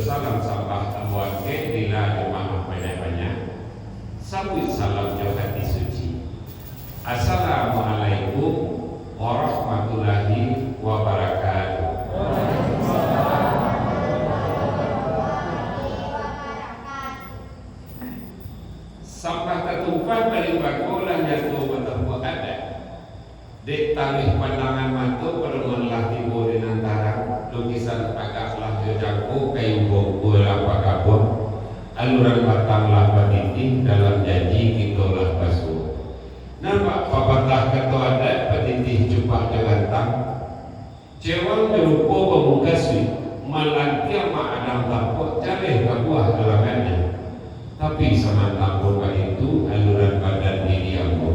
Salam sampah amwal ke bila jemaah banyak-banyak. Sambut salam jauh hati suci. Assalamualaikum warahmatullahi wabarakatuh. Sampah tertumpah dari bakolan jatuh bertemu ada. Dek tarikh pandangan mata perluan lah timbul di antara lukisan agak lah jangkau kayu bongkul apa kabut aluran batang lah batiti dalam janji kita lah basuh. Nampak papatah kata adat batiti jumpa jagantang cewang berupa pemuka sui malantia ma'adam tampuk carih kabuah alangannya tapi sama tampuk itu aluran badan diri ambo.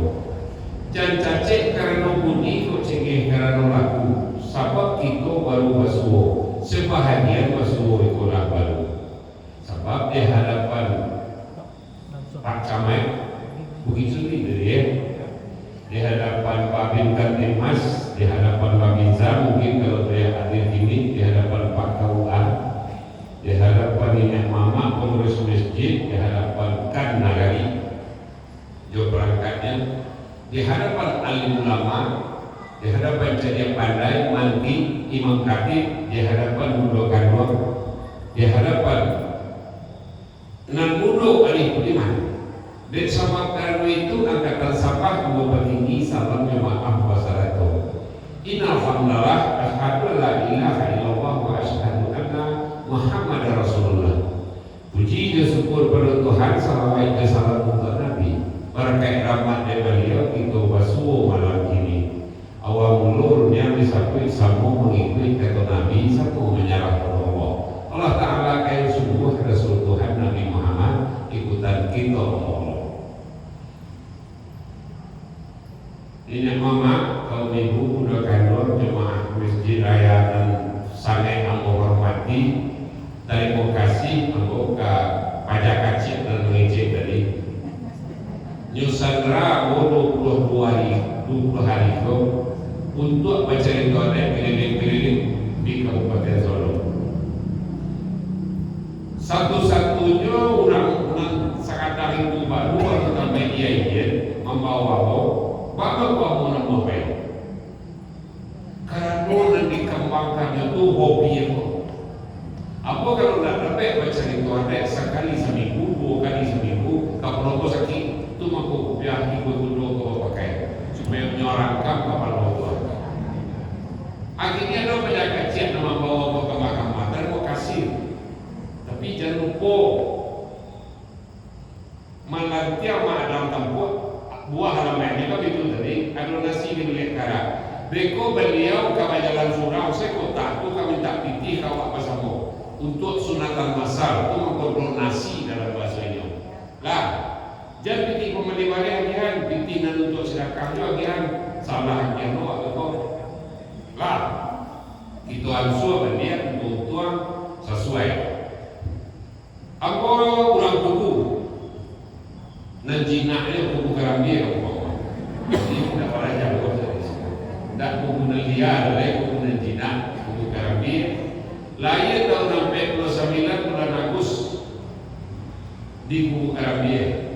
Jangan cacik karena budi kok cengih karena laku. Sebab kita baru basuh, sebahagian basuh itulah baru. Sebab di hadapan Pak Camat, begitu ni dia. Di hadapan Pak Bintang Dimas, di hadapan Pak Binza, mungkin kalau dia hadir ini, di hadapan Pak Kauan, di hadapan Nenek Mama pengurus masjid, di hadapan Kan Nagari, jo perangkatnya. Di hadapan alim ulama, di hadapan jadi pandai, manti, imam khatib, di hadapan budo kanwar, di hadapan nan budo alih budiman. Dan sama karena itu angkatan sampah dua petinggi salam jemaah wassalamualaikum. Innalhamdulillah asyhadu la ilaha illallah wa asyhadu anna Muhammadar Rasulullah. Puji dan syukur pada Tuhan, salawat dan salam untuk Nabi. Berkat rahmat dari beliau kita basuh malam ini. Awal mulurnya disapui sambung mengikuti kata Nabi satu menyerah kepada Allah. Allah Ta'ala kaya sungguh Rasul Tuhan Nabi Muhammad ikutan kita Allah. Ini mama kaum ibu budak kantor jemaah masjid raya dan sangai anggo hormati terima kasih anggo ke pajak kacik dan mengejek dari Nusantara 22 hari itu untuk mencari toilet keliling-keliling di Kabupaten Solo. Satu-satunya orang sekadar itu baru atau media ini membawa bapak kamu nama baik. Karena nanti dikembangkan itu hobi itu. Apa kalau nak dapat mencari toilet sekali seminggu, 2 kali seminggu, kalau itu sakit itu mampu biar ikut dulu kau pakai supaya menyorangkan kapal bawah. Akhirnya ada banyak kecil nama bawa ke mahkamah terima kasih. Tapi jangan lupa malantia dalam tempur buah halaman ini kan itu tadi ada nasi di milik kara. Beko beliau kawal jalan surau saya kota tu kami tak pitih kawak bersama untuk sunatan masal itu memperoleh nasi dalam bahasa ini. Lah. Jangan pitih pemali wali agihan, pitinan untuk sedekah juga agihan, salah agihan doa betul. Lah, itu ansur berniat untuk tuang sesuai. Apa ulang kubu, nanjinaknya kubu kerambir, ini tidak pernah jago dari sini. Dan kubu nelia adalah kubu nanjinak, kubu kerambir. Lahir tahun 49 bulan Agustus di kubu kerambir.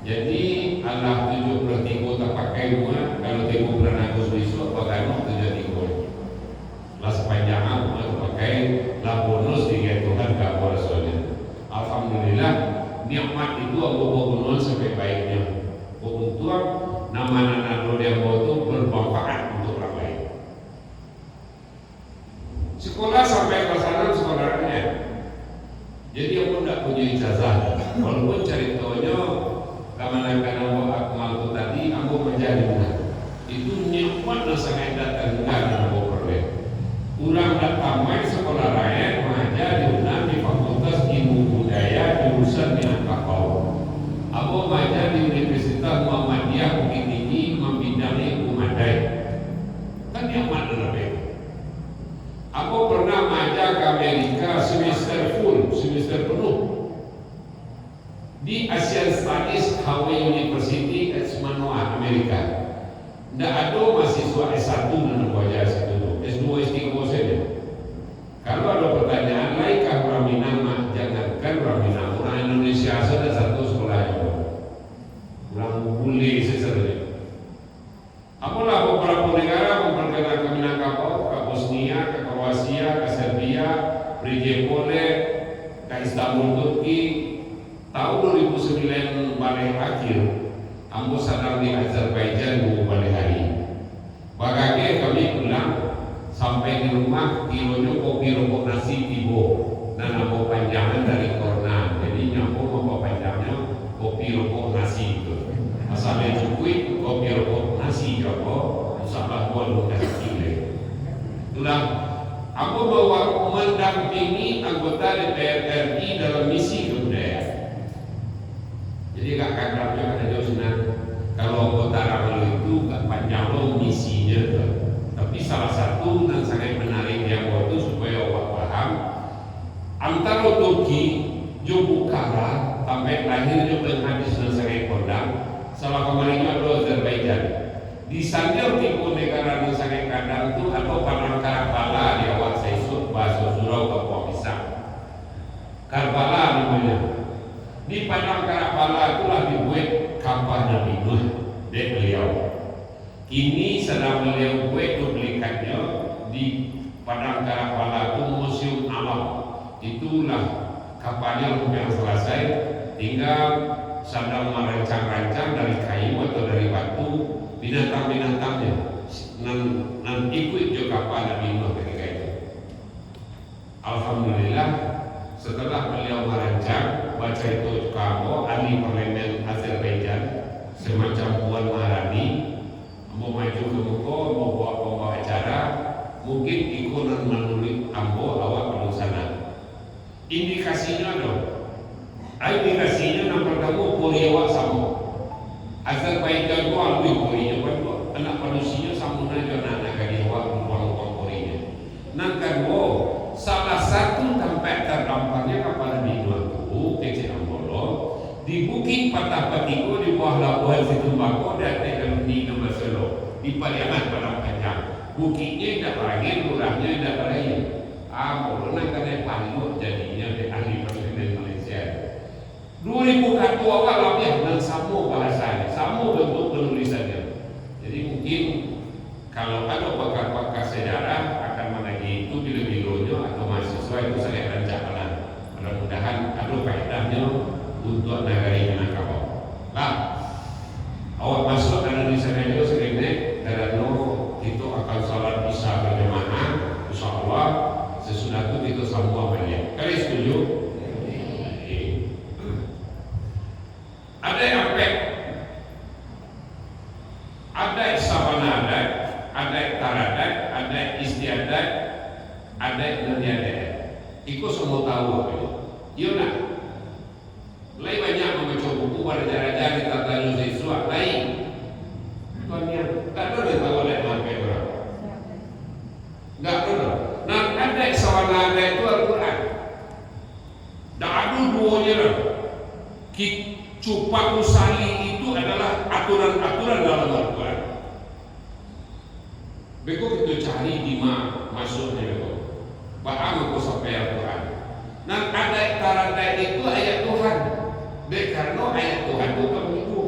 Jadi Allah 73 tak pakai rumah kalau 3 bulan Agustus besok bagaimana 73 lah sepanjang rumah pakai lah bonus tiga Tuhan gak boleh soalnya. Alhamdulillah nikmat itu Allah bonus sampai baiknya keuntungan nama-nama yang itu bermanfaat untuk orang lain. Sekolah sampai ke sana sekolahnya jadi aku tidak punya ijazah walaupun ceritanya karena aku tadi aku menjadi itu Tidak ada mahasiswa S1 dan wajah situ, S2, S3 saja. Kalau ada pertanyaan lain, orang Minang mah jangankan orang Minang, orang Indonesia saja satu sekolah yang orang boleh sesuatu. Apalah beberapa negara memperkenalkan Minangkabau, ke Bosnia, ke Kroasia, ke Serbia, Prijepolje, ke Istanbul, Turki. Tahun 2009 balik akhir, ambo sedang di Azerbaijan mau balik hari. Bagaimana kami pulang sampai di rumah, kilonya kopi rokok nasi tibo dan ambo panjangan dari Korna. Jadi nyambo ambo panjangnya kopi rokok nasi itu. Asalnya cukup kopi rokok nasi joko, sahabat bolu kasih itulah ambo bawa mendampingi anggota DPR RI dalam misi kebudayaan. Jadi gak kadangnya ada jauh senang. Kalau kota Ramal itu gak panjang loh misinya tuh. Tapi salah satu yang sangat menarik yang waktu supaya awak paham, antara Turki, Jo Bukhara, sampai lahir Jo hadis dan sangat kondang. Salah kemarin ada Azerbaijan. Di sana tipe negara yang sangat kadang itu atau Padang Karbala di awal Saisut bahasa surau Papua Pisang. Karbala namanya. Di Padang Karbala itulah dibuat kapal Nabi Nuh dari beliau. Kini sedang beliau buat duplikannya di Padang Karbala itu museum alam. Itulah kapalnya yang selesai, tinggal sedang merancang-rancang dari kayu atau dari batu binatang-binatangnya. Dan ikut juga kapal Nabi Nuh ketika itu. Alhamdulillah setelah beliau merancang, baca itu kamu ahli parlemen Azerbaijan semacam Puan Maharani mau maju ke muka, mau buat pembawa acara, mungkin ikonan menulis ambo awak perlu sana. Indikasinya dong, indikasinya nampak kamu Korea sama Azerbaijan itu alwi Korea kan anak manusia sama aja anak kali awak ruang Korea. Nangkan salah satu tempat terdampaknya kapal Nabi Nuh kecil Ambolo di Bukit Patah Patiku di bawah Labuan Situmbako dan Teknologi Nomor Selo di Pariaman Padang Panjang. Bukitnya tidak lagi, lurahnya tidak lagi. Ambolo nangkan palu jadinya di ahli presiden Malaysia. 2000 kartu awal lebih dan sama bahasanya, sama bentuk penulisannya. Jadi mungkin kalau ada pakar-pakar sejarah akan menagih itu bila-bilanya atau mahasiswa itu saya rancangkan. Mudah-mudahan ada faedahnya untuk negara Minangkabau. Nah, awak masuk dalam di sana juga sebenarnya karena itu akan salat isya berjamaah, insya Allah sesudah itu kita sambung amalnya. Kalian setuju? Ada aspek, ada sabana adat, ada taradat, ada istiadat, ada nadiadat. Ikut semua tahu apa itu. Iya nak. Lain banyak membaca buku berajar-ajar di tata siswa lain. Tuannya tak ada yang tahu oleh sampai berapa. Tak ada. Nah ada sabana adat itu Al-Quran. Tak ada duanya lah. Cupak usali itu adalah aturan-aturan dalam Al-Quran. Beko kita cari di mana masuknya beko. Paham aku sampai Al-Quran. Nah ada tanda itu ayat Tuhan. Karena ayat Tuhan itu kamu itu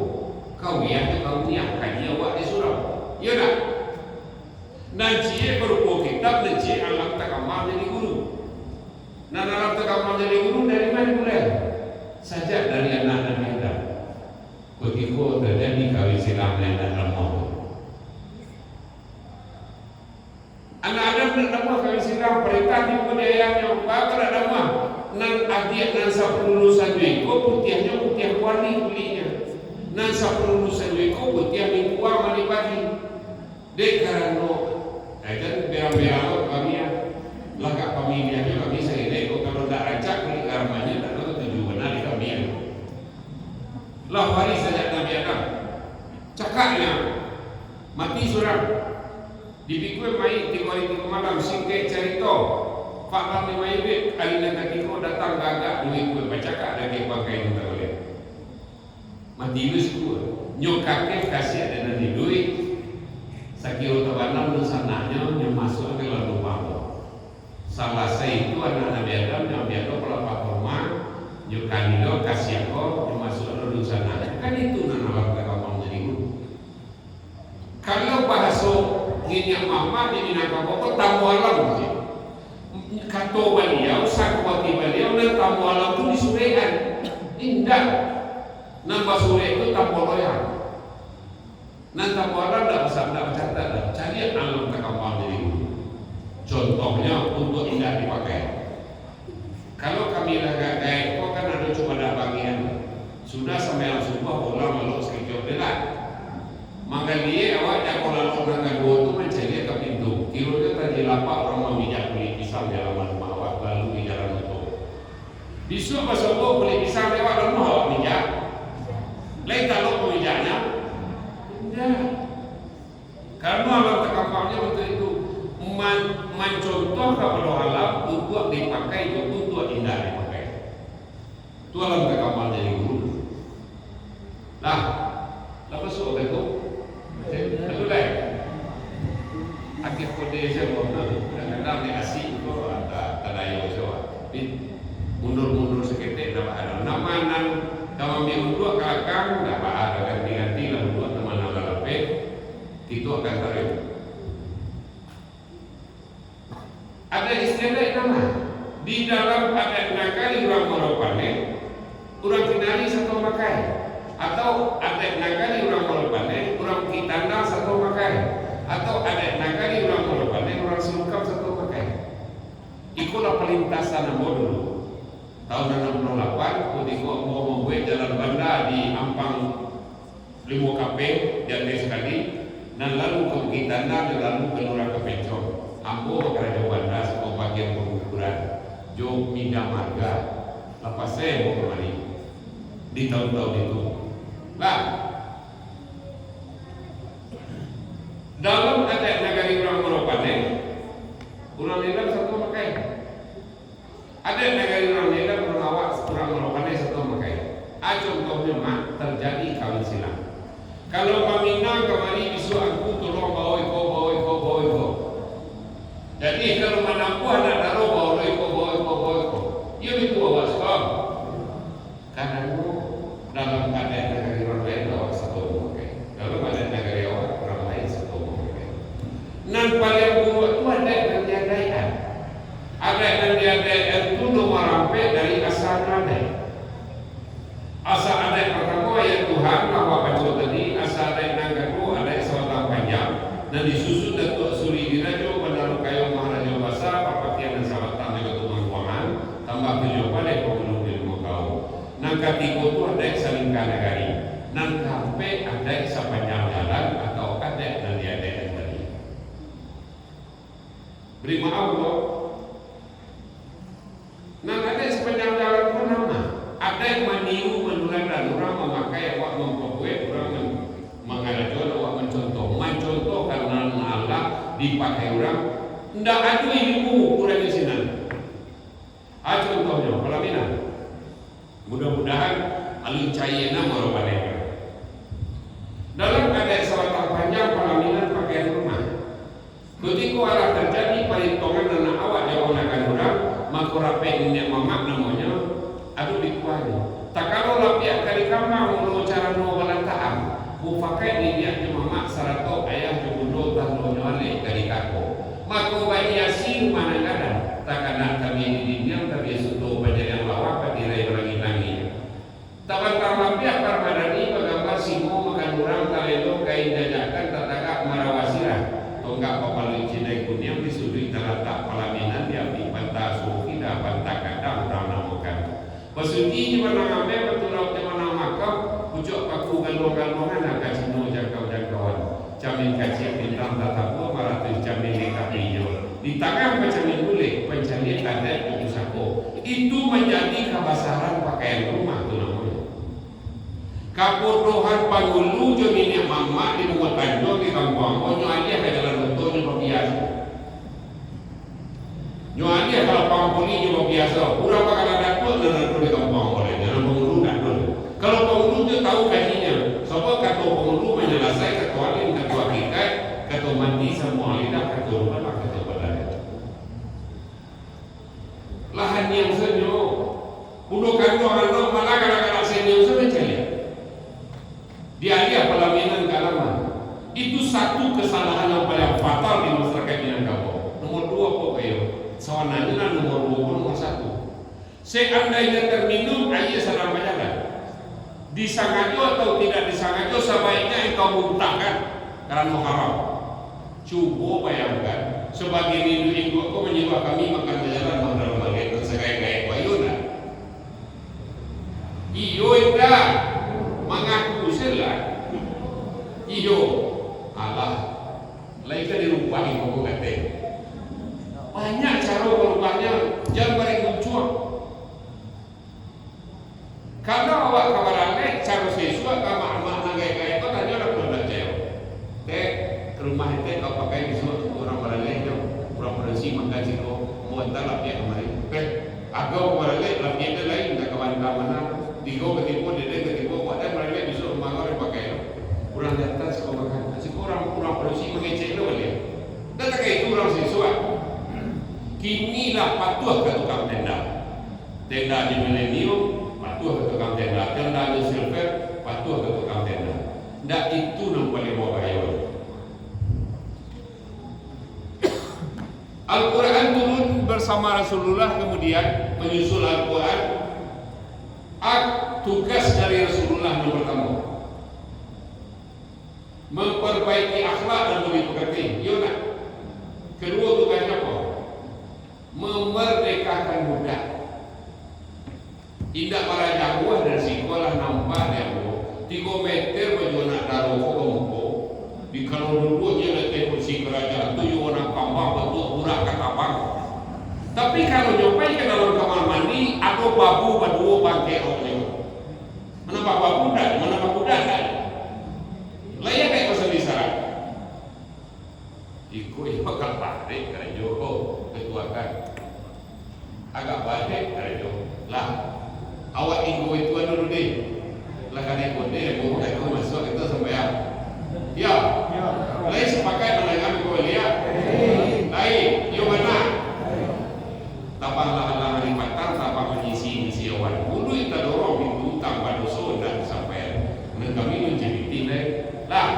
kau yang kaji awak di surau. Ya tak? Nanti berupa kitab nanti alam takamal jadi guru. Nah alam takamal jadi guru dari mana mulai? Saja dari anak Nabi Adam. Ketika terjadi kawin silam yang dalam maut. Anak Adam dan Nabi kawin silam perintah di budayanya bakal ada mah. Nan adik nan sapulusan ko putihnya putih warni kulitnya. Nan sapulusan ko putih mingguan mali pagi. Dek karena kan berang-berang kami ya. Lagak pamilianya kami saya dek kalau tak rancak kulit armanya tak tahu tujuh benar di kami ya. Lah waris saja Nabi Adam. Cakapnya mati surang. Dipikul mai tiga malam singkat cerita. Pak Ramli Maibik alina katiko datang gagak duit gue bacakak lagi pakai itu tak boleh. Mati lu sih gue. Nyokapnya kasih ada nanti duit. Sakiro tabanam nu sananya yang masuk ke dalam rumah. Salah itu anak Nabi Adam yang biasa pelapa kurma, nyukanido kasiako yang masuk ke dalam sana. Kan itu nanalam kakapang dirimu. Kalau bahasa gini mama di minangkabau tamu alam sih. Kato beliau, sakwati beliau dan tamu alam itu disurehan. Indah. Nambah sore itu tamu loyang. Nanti orang tidak bisa bercanda, cari alam terkampang diri. Contohnya untuk tidak dipakai. Kalau kami lagak gaya, kok kan ada cuma ada bagian. Sudah sampai yang sumpah bola malu sekejap delat. Maka dia awaknya kalau lalu dua itu mencari ke pintu. Kiranya tadi lapak orang memijak kulit pisang di halaman rumah awak lalu di jalan itu. Bisu pasal kulit pisang lewat rumah awak mijak. Lain kalau pemijaknya. Ya. Karena alam terkampangnya untuk itu mencontoh kepada alam untuk dipakai itu untuk tidak dipakai. Itu alam terkampang dari guru. Nah, lepas itu betul lah. Akhir kode saya mau kadang-kadang ni asing itu ada tadayo saya. Mundur seketik dah ada. Nama nan kalau diundur kakang dah ada ganti-ganti lah buat teman nama lapet itu akan tarik. Ada istilah nama di dalam adat nagari orang Moropane, orang Kinari satu makai, atau adat nagari orang Moropane, orang Kitanda satu makai, atau adat nagari orang Moropane, orang Selukam satu makai. Ikulah pelintasan dulu. Tahun 68, ketika mau membuat jalan banda di Ampang 5 KP dan sekali, dan lalu ke Kitanda dan lalu ke Lurah Kepencong. Ambo kerja banda sebuah bagian pengukuran, jauh pindah marga. Lepas saya mau kembali di tahun-tahun itu. Lah, dalam adat negari orang Moropane, orang Nilam satu makai. Ada negara orang Nilam, orang awak, orang Moropane satu makai. Contohnya mak terjadi kawin silang. Kalau Mamina kemari bisu aku tolong bawa iko. Jadi kalau manampu anak daro bawa iko. Ia itu awas kau. Karena dalam adat negara orang lain awak satu makai. Dalam adat negara awak orang lain satu makai. Nan paling buruk itu ada yang diadaikan. Ada yang diadaikan itu nomor rampe dari asal ada. Asal ada pertama ya Tuhan bahwa baca tadi asal ada nanggaku ada seorang panjang dan disusun datuk suri dirajo pada kayu maharaja basa papatian dan sabatan dengan tuan kuangan tambah tujuh pada pemulung ilmu kau. Nangka tiga itu ada saling kanagari. Nangka P ada sepanjang jalan atau ada dan tiada yang tadi. Beri maaf loh. Nangka ada sepanjang jalan pun nama. Ada yang meniru menurunkan orang memakai awak memperbuat orang mengalajon awak mencontoh karena Allah dipakai orang tidak ada ilmu kurang di sini. Contohnya pelaminan. Mudah-mudahan alun cayena Moropane. Dalam adat Selatan Panjang pelaminan pakaian rumah. Ketika orang terjadi perhitungan anak awak diawanakan orang maka rapi ini mamak namanya aduh dikuali. Tak kalau lapiak kali kamar mulu cara no balantaan, ku pakai ni dia di mamak sarato ayah jubudo tahlo nyale kali kako. Maka bayi yasin mana kadang tak kena kami di dunia tapi sudah banyak yang lawak pada diri lagi. Tak bantar lapiak permadani bagambar simo makan orang talelo kain jajakan tatagak marawasirah. Tonggak papalu cinai kunyam disudui terletak pelaminan yang di pantai suki dan pantai kadang orang namakan. Pasuki di mana ngambil betul di mana makam pucuk paku galong-galongan akan sino jangkau-jangkauan. Camin kacir bintang tatapu maratus camin di kapiyo. Di tangan pencamin boleh pencarian ada itu sako. Itu menjadi kebasaran pakaian rumah tu namanya. Kapodohan pangulu jo minyak mama di rumah tanjung di kampung. Oh nyoanya ke jalan betul nyoba biasa. Nyoanya kalau pangpuli nyoba biasa. Urang bakal dapat dan di kampung oleh jangan pengulu dan dulu. Kalau pengulu tu tahu gajinya. Sebab kata pengulu menyelesaikan ketua kita, ketua Dia pelaminan kalaman. Itu satu kesalahan yang paling fatal di masyarakat Minangkabau. Nomor dua pokoknya, sawananya nomor dua nomor satu. Seandainya terminum air salam jalan, disangajo atau tidak disangajo, sebaiknya engkau muntahkan karena haram. Coba bayangkan, sebagai minggu kau menyebab kami makan jalan mahal mahal segaya-gaya bayuna. Iyo indah mengaku sila. Iyo Allah, lain kan dirupahi kau kata. Banyak cara merubahnya, jangan bareng muncul. Kalau awak kabarane cara sesuatu kama makna gaya-gaya kau tanya orang pernah jauh. Rumah itu kau pakai sesuatu orang barane orang bersih makan sih kau buat talap dia kemarin. Agak barane lapis itu lain tak kawan mana. Tiga ketipu dia ketipu buat dan barane bisa rumah orang pakai. Orang di atas kau makan. Masih orang bersih mengecek lo boleh. Dan tak itu orang sesuatu. Kinilah patuh ke tukang tenda. Tenda di milenium patuh ke tukang tenda. Tenda di silver patuh ke tukang tenda. Tidak itu yang paling bahaya. Al-Quran turun bersama Rasulullah, kemudian menyusul Al-Quran. Tugas dari Rasulullah yang pertama memperbaiki akhlak dan budi pekerti. Yona. Kedua tugasnya apa? Memerdekakan budak. Tidak para jauh dari sekolah nampak dia 3 meter baju nak taruh kompo. Di kalau dulu dia letak kursi kerajaan tu you orang pambang betul burak kata bang. Tapi kalau nyobai ke dalam kamar mandi ada babu berdua bangkai orangnya. Mana babu budak, mana babu budak kan? Layak kayak pasal di sana. Ikut bakal tarik kerja Joko ketua kan. Agak balik kerja lah. Awak ikut itu dulu deh. Lah kan ikut deh, mau aku masuk itu sembahyang. Ya. Lain sepakat menangan kau lihat. Lain, yo mana? Tapanglah Allah lipatan, tapang mengisi awan. Dulu kita dorong itu tanpa dosa dan sampai kami menjadi lah.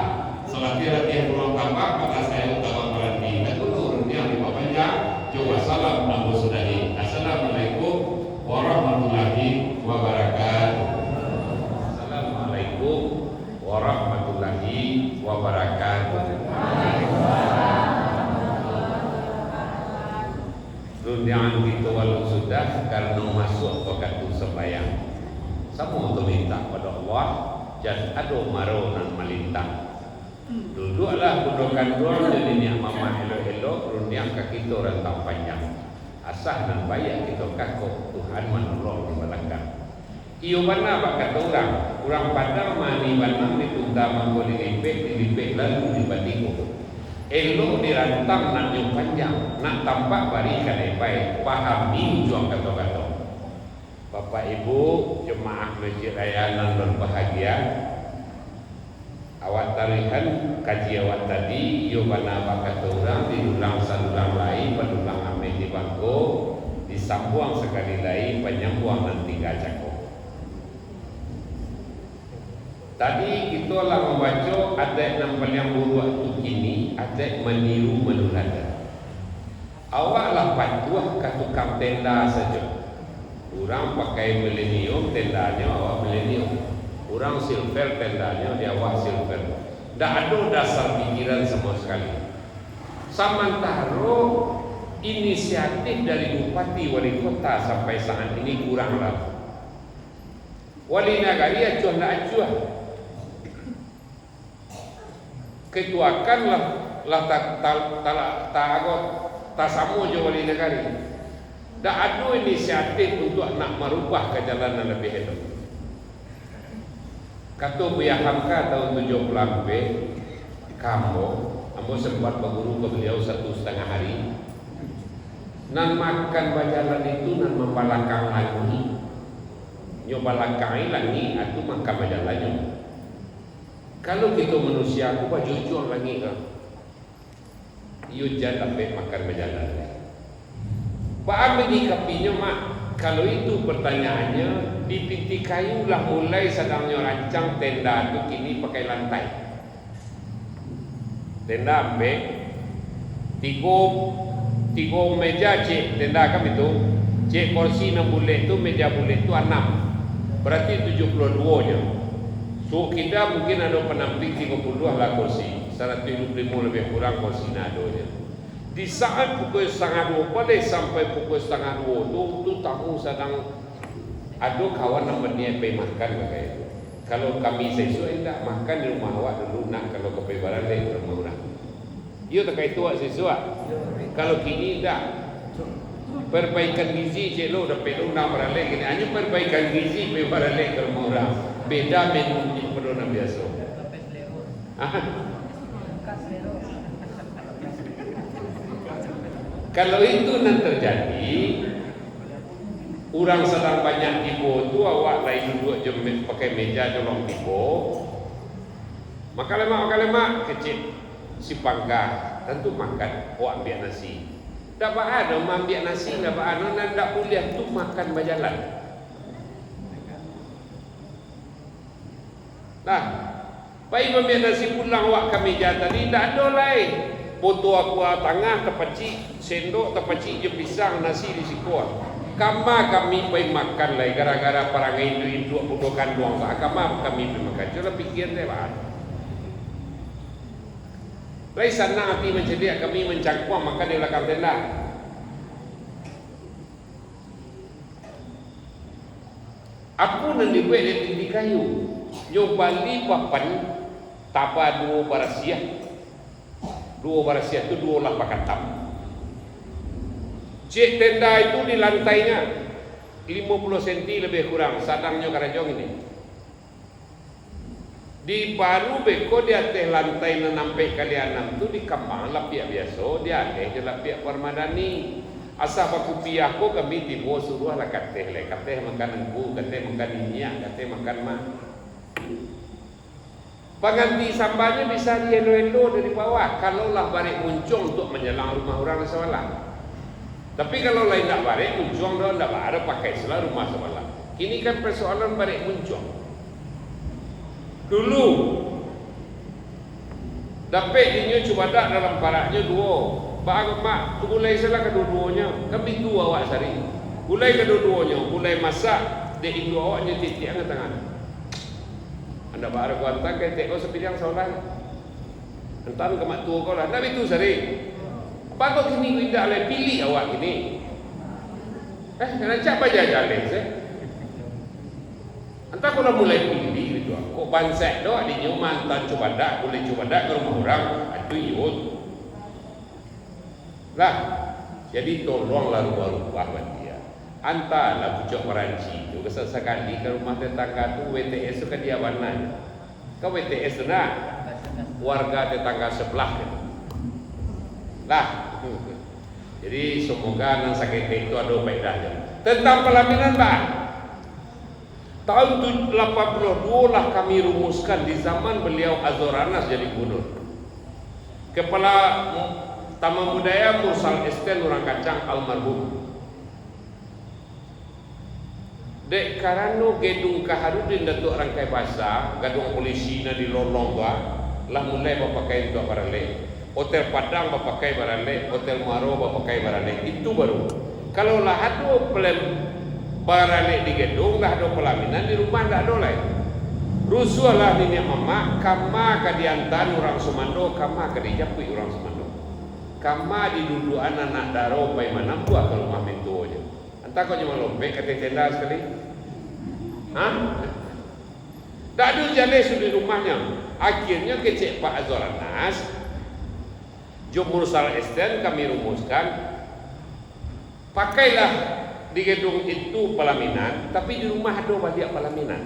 Latihan pulang tambah, maka saya utama berhenti. Dan turun yang lima panjang. Coba salam Abu Sudani. Assalamualaikum warahmatullahi wabarakatuh. Assalamualaikum warahmatullahi wabarakatuh. Rundian kita walau sudah karena masuk waktu sembahyang. Sama untuk minta pada Allah dan ado maronan malintang. Duduklah budokan doang jadi niat mama elo-elo rundian kaki kita rentang panjang. Asah dan bayak kita kakok Tuhan menolong di belakang. Iyo mana pak kata orang padang mani banang ditunta mangko dilipek lalu dibandingku. Elo dirantang nak yang panjang, nak tampak barikan baik, pahami juang kata-kata. Bapak Ibu jemaah Masjid Raya nan berbahagia, awak tarikan kaji awak tadi, iyo mana pak kata orang diulang sadulang lain, penulang ame di bangko, disambuang sekali lain, penyambuang nanti gajako. Tadi kita lah membaca adat yang paling buruk itu kini, adat meniru menurada. Awaklah patuh ke tukang tenda saja. Orang pakai milenium tendanya awak milenium. Orang silver tendanya dia awak silver. Tak ada dasar pikiran sama sekali. Sementara inisiatif dari bupati wali kota sampai saat ini kuranglah. Wali nagari acuh nak acuh. Ketuakanlah tak sama je wali negara. Tak ada inisiatif untuk nak merubah ke jalan yang lebih elok. Kata Buya Hamka tahun 70 lebih, kamu sempat berguru ke beliau 1,5 hari. Nan makan bajalan itu nan membalakang lagi. Nyoba lakai lagi, atau makan bajalannya. Kalau kita manusia, aku buat jujur lagi kan. You jangan sampai makan berjalan. Pak ambil di kapinya mak, Kalau itu pertanyaannya, di Pinti Kayu lah mulai sedangnya rancang tenda itu kini pakai lantai. Tenda ambil tiga meja cek tenda kami itu, cek kursi 6 bulet itu, meja bulet itu 6, berarti 72 nya. So kita mungkin ada penamping 30 lah kursi, 125 lebih kurang kursi nadonya. Di saat pukul 1:30 pada sampai pukul 1:30 tu tamu sedang ada kawan yang berniat pergi makan kayak itu. Kalau kami sesuai tidak makan di rumah awak dulu nak, kalau ke Baran lain rumah orang. Ia tak kait tuak sesuai. Kalau kini tidak, perbaikan gizi celo dapat lu nak beralih gini. Hanya perbaikan gizi pergi beralih ke rumah orang. Beda menu di perdonan biasa. Kalau itu nanti terjadi, orang sedang banyak tiba tu awak lain duduk je pakai meja jolong tiba. Maka lemak kecil si pangkah tentu makan, awak ambil nasi. Tak ada ambil nasi, tak ada nak kuliah tu makan berjalan. Nah, baik ambil nasi pulang awak ke meja tadi, tak ada lain. Foto aku tengah terpacik, sendok terpacik je pisang nasi di siku. Kama kami pergi makan lah gara-gara para Hindu budokan doang. Kama kami pergi makan. Coba pikir deh pak. Lai sana hati mencedia kami mencangkuang makan di belakang tenda. Aku nan dibuat di Pinti Kayu. Nyobali papan tapa 2 barasiah. 2 barasiah itu 2 lah pakatam. Cek tenda itu di lantainya 50 cm lebih kurang, sadangnya kerajong ini. Di baru beko di atas lantai nampak kalian itu di kambang lapiak biasa, di atas je lapiak permadani. Asal baku piahku kami tiba suruh lah kateh makan engku, kateh makan minyak, kateh makan mah. Pengganti sambalnya bisa dielo-elo dari bawah. Kalau lah balik muncung untuk menjelang rumah orang sebelah. Tapi kalau lain tak balik muncung, dah tak ada pakai sebelah rumah sebelah. Ini kan persoalan balik muncung. Dulu dapat dia cuba dak dalam paraknya 2. Bang mak, gulai salah kedua-duanya. Kami 2 awak sari. Gulai kedua-duanya, gulai masak, dek itu awaknya titik angkat tangan. Anda baru kuantan ke teko sepidang soalan. Entan kemak tua kau lah. Nabi tu sering. Apa kini ku tidak boleh pilih awak kini. Kena cak baca jalan se. Entar kau dah mulai pilih gitu. Kau bansek doa di nyuman tan coba dak boleh coba dak ke rumah orang. Itu yut. Lah. Jadi tolonglah rubah-rubah buat dia. Antarlah pucuk meranci tu sekali ke rumah tetangga tu WTS tu kan dia warna. Kau WTS tu nak warga tetangga sebelah tu. Lah. Jadi semoga nan sakit itu ada faedahnya. Tentang pelaminan Pak. Tahun 82 lah kami rumuskan di zaman beliau Azoranas jadi gubernur. Kepala Taman Budaya Mursal Esten orang kacang almarhum. Dek karano gedung Kaharudin Datuk Rangkai Basah, gedung polisi na di Lolong gua, lah mulai berpakai untuk barale. Hotel Padang berpakai barale, Hotel Maro berpakai barale. Itu baru. Kalau lah ada barale di gedung, lah ada pelaminan di rumah tak ada lain. Rusuh lah ni mama, kama kadiantan orang Sumando, kama kadijapui orang Sumando. Kama didudu anak daro pai mana buat ke rumah mentua je. Entah kau cuma lompat kata tenda sekali. Hah? Tak ada jalan di rumahnya. Akhirnya kecek Pak Azoranas, Jumhur Mursal Esten kami rumuskan, pakailah di gedung itu pelaminan, tapi di rumah ada balik pelaminan.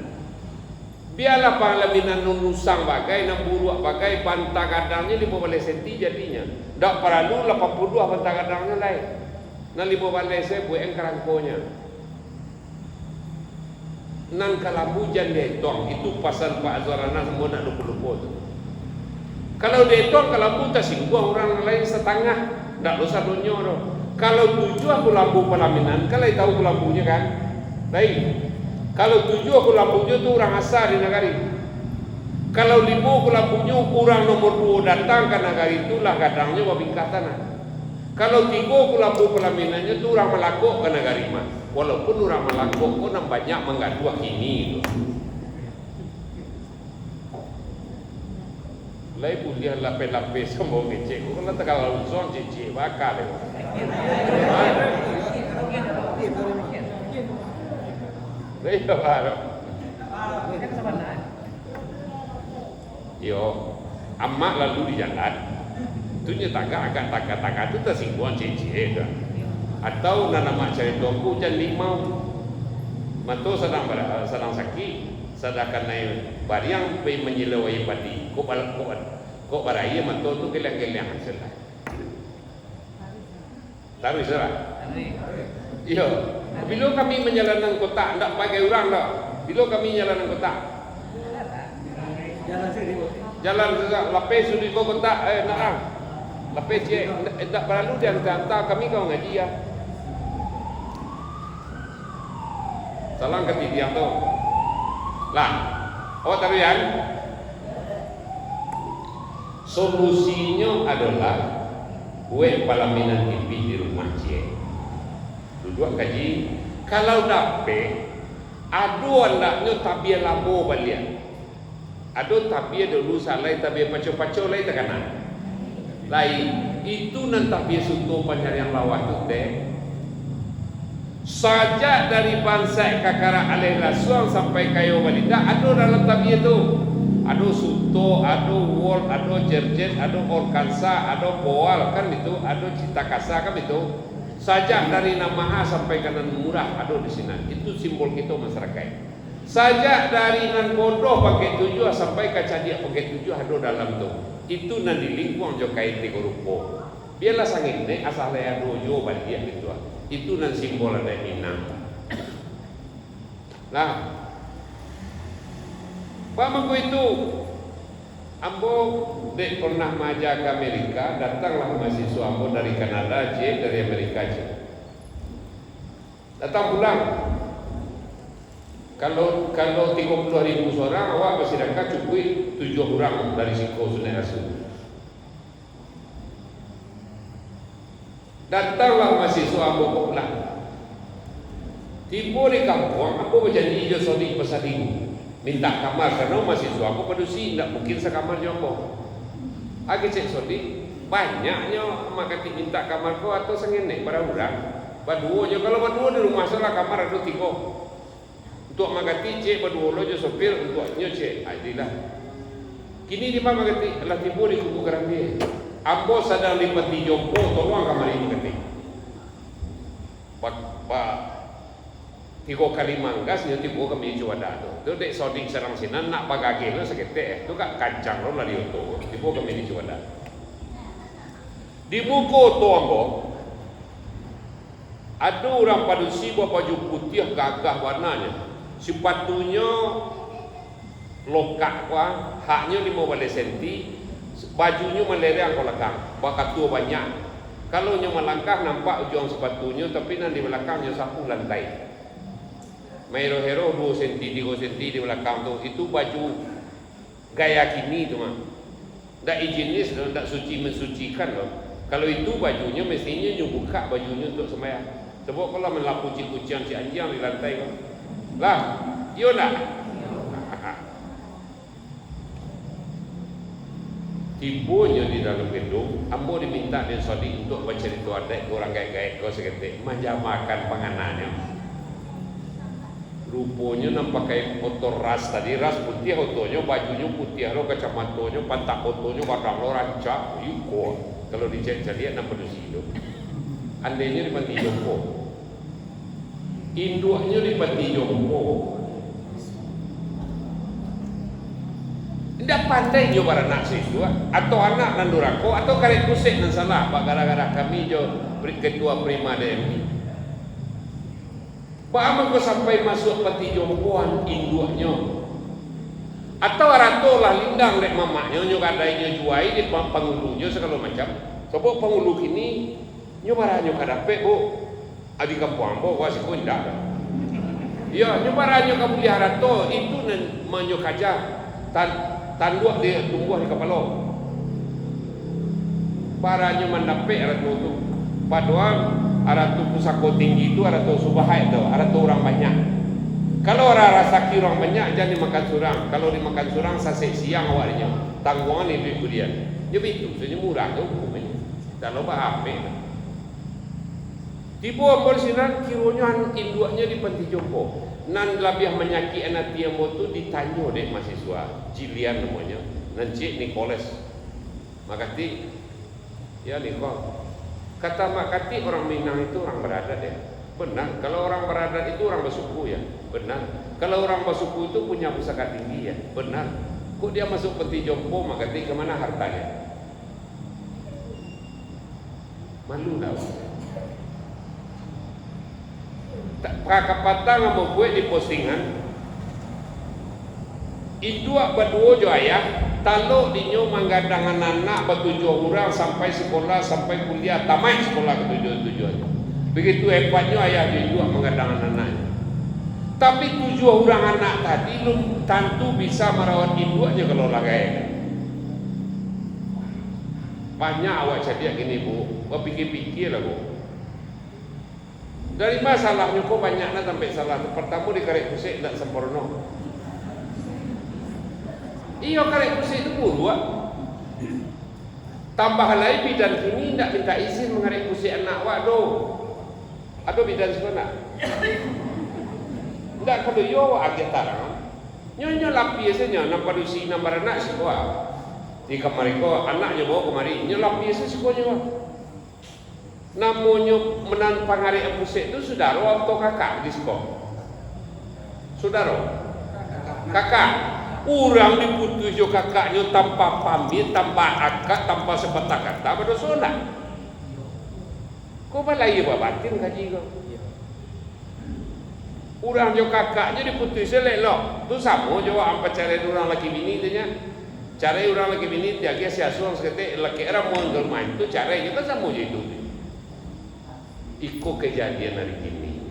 Biarlah pelaminan nunusang bagai, namburuak bagai, bantang kadangnya 15 cm jadinya. Tak perlu 82 bantang kadangnya lain. Nan 15 saya buat yang kerangkonya. Nan kalau hujan detong itu pasal Pak Azoranas semua nak lupa-lupa tu. Kalau detong kalau buta singgung orang lain setengah, tak usah dunia tu. Kalau 7 aku lampu pelaminan, kalau tahu aku lampunya kan? Baik. Kalau 7 aku lampunya tu orang asal di negari. Kalau 5 aku lampunya orang nomor 2 datang ke negari itulah kadangnya wabingkah tanah. Kalau 3 aku lampu pelaminannya tu orang melakuk ke negari mah. Walaupun orang melakuk pun banyak menggaduh kini itu. Lai buliah lapis-lapis semua ngecek. Kalau tak kalau zon cecek bakal deh. Lai apa? Yo, amak lalu di jalan. Tunya agak taka tu tersinggung cecek dah. Atau nana mak cari tuanku jangan limau. Mato sedang sakit, sedangkan naik bariang pergi menyelewai padi. Kok baraya mato tu geleng-geleng hasilnya. Tahu isra? Iya. Bila kami menjalankan kota, tak pakai orang dah. Bila kami menjalankan kota, jalan saja. Lapis sudah kota, nak. Lapis je, tak perlu dia hantar kami kau ngaji ya. Salam ke tiang tu. Lah, awak tahu kan? Solusinya adalah kue palaminan TV di rumah cie. Duduk kaji. Kalau dapat, adu anaknya tabia labo balian. Adu tabia dulu salai tabia pacu-pacu lai terkena. Lai itu nan tabia suntuk panjang yang lawat tu deh. Saja dari bangsa kakara alih rasuang sampai kayu balita adu dalam tabia tu. Ado suto, ado wol, ado jerjet, ado orkansa, ado boal kan itu, ado cita kasa kan itu. Saja dari nama A sampai kanan murah ado di sini. Itu simbol kita masyarakat. Saja dari nan bodoh pakai 7 sampai ke cadia pakai 7 ado dalam tu. Itu nan di lingkuang jo kait di korupo. Biarlah sangin ne asal ado jo balia gitu. Itu nan simbol ada Minang. Nah, pamaku itu ambo dek pernah maja ke Amerika, datanglah mahasiswa ambo dari Kanada je, dari Amerika je. Datang pulang. Kalau 30.000 orang, awak bersedekah cukup 7 orang dari Siko Sungai Asu. Datanglah mahasiswa ambo pulang. Tiba di kampung, ambo berjanji je sodik pasal minggu. Minta kamar karena mahasiswa aku padusi tidak mungkin sekamar jombo. Agi cek sodi banyaknya makati minta kamar ko atau sengene para orang. Baduo je kalau baduo di rumah salah kamar ada 3. Untuk makati cek baduo lo je sopir untuknya cek adilah. Kini di mana makati lah tibo di kubu Kerambi. Ambo sadang lipat di jombo tolong kamar ini makati. Pak 3 kali manggas nyo tibo kami coba dado. Tu dek sodik serang sinan nak pagage lo sekete tu kak kancang lo lari oto. Tibo kami coba dado. Di buku to ambo ada orang padusi bawa baju putih gagah warnanya. Sepatunya lokak kuah, haknya 15 senti, bajunya melerang ko lekang. Bakat tua banyak. Kalau nya melangkah nampak ujung sepatunya tapi nan di belakangnya sapu lantai. Mero hero 2 senti 3 senti di belakang tu itu baju gaya kini tu mah. Tak higienis, tak suci mensucikan loh. Kalau itu bajunya mestinya buka bajunya untuk sembahyang. Sebab kalau melapu kucing si anjing di lantai kan. Lah, iya nak. Tibonya di dalam gedung, ambo diminta dan sodik untuk bercerita adek orang gaik-gaik kau seketik menjamakan panganannya. Rupanya nampak kayak motor ras tadi, ras putih otonya, bajunya putih lo, kacamatonya, pantak otonya, barang lo rancak, yuko. Kalau dicek lihat nampak di situ. Andainya di Panti Jompo, induknya di Panti Jompo. Tidak pandai jo para anak siswa atau anak nandurako atau karek kusik nan salah, gara-gara kami jo ketua prima DMI. Bagaimana kau sampai masuk peti jompoan induknya? Atau arato lah lindang dek mamaknya, nyo kadainya juai di pangulunya segala macam. Sebab pangulu kini Nyobaranyo kadapet bu, abi kampung bu, wasi kundak. Ya, nyobaranyo kapulihara to itu menyo kaja tanduk dia tumbuh di kepala. Baranyo mandapet aratu tu. Padahal aratu pusako tinggi itu aratu subahai tu, aratu orang banyak. Kalau orang rasa orang banyak jangan dimakan surang. Kalau dimakan surang sasek siang awalnya tanggungan ini kemudian. Jadi itu sebenarnya murah tu hukumnya. Kalau apa? Tiba ambol sinan kironya induknya di panti jompo. Nan labih menyaki anak dia motu ditanya dek mahasiswa Jilian namanya. Nan Cik Nicholas. Makati ya Nikol. Kata Mak Kati orang Minang itu orang beradat ya. Benar. Kalau orang beradat itu orang bersuku ya. Benar. Kalau orang bersuku itu punya pusaka tinggi ya. Benar. Kok dia masuk peti jompo Mak Kati kemana hartanya? Malu dah. Tak kakapatang mau gue di postingan itu berdua jo ayah talo dinyo manggadang anak bertujuh orang sampai sekolah sampai kuliah tamat sekolah ketujuh-tujuhnya. Begitu hebatnya ayah juga manggadang anaknya. Tapi 7 orang anak tadi belum tentu bisa merawat induknya kalau lagai. Banyak awak jadi gini bu, pikir-pikir lah bu. Dari masalahnya kok banyaknya sampai salah. Pertama di karek kusik tidak sempurna. Iya karek kusik itu buruak. Tambah lagi bidan kini tidak minta izin mengarek kusik anak waduh. Aduh bidan sekolah. Tidak kalau yo agak tarang. Nyonya lapi biasanya nampak dusi nampak anak sekolah. Di kamar ko anaknya bawa kemari. Nyonya lapi biasa sekolahnya. Namanya menan pangari pusik itu saudara atau kakak di sekolah? Saudara? Kakak. Orang diputus jo kakaknya tanpa pamit, tanpa akad, tanpa sebatang kata pada solat. Kau balai batin kaji kau. Orang jo kakaknya diputus selelok. Tu sama jo apa cara orang laki bini tu nya. Cara orang laki bini dia ke siasuang sekete laki era mondor main tu cara kita sama jo itu. Iko kejadian hari ini.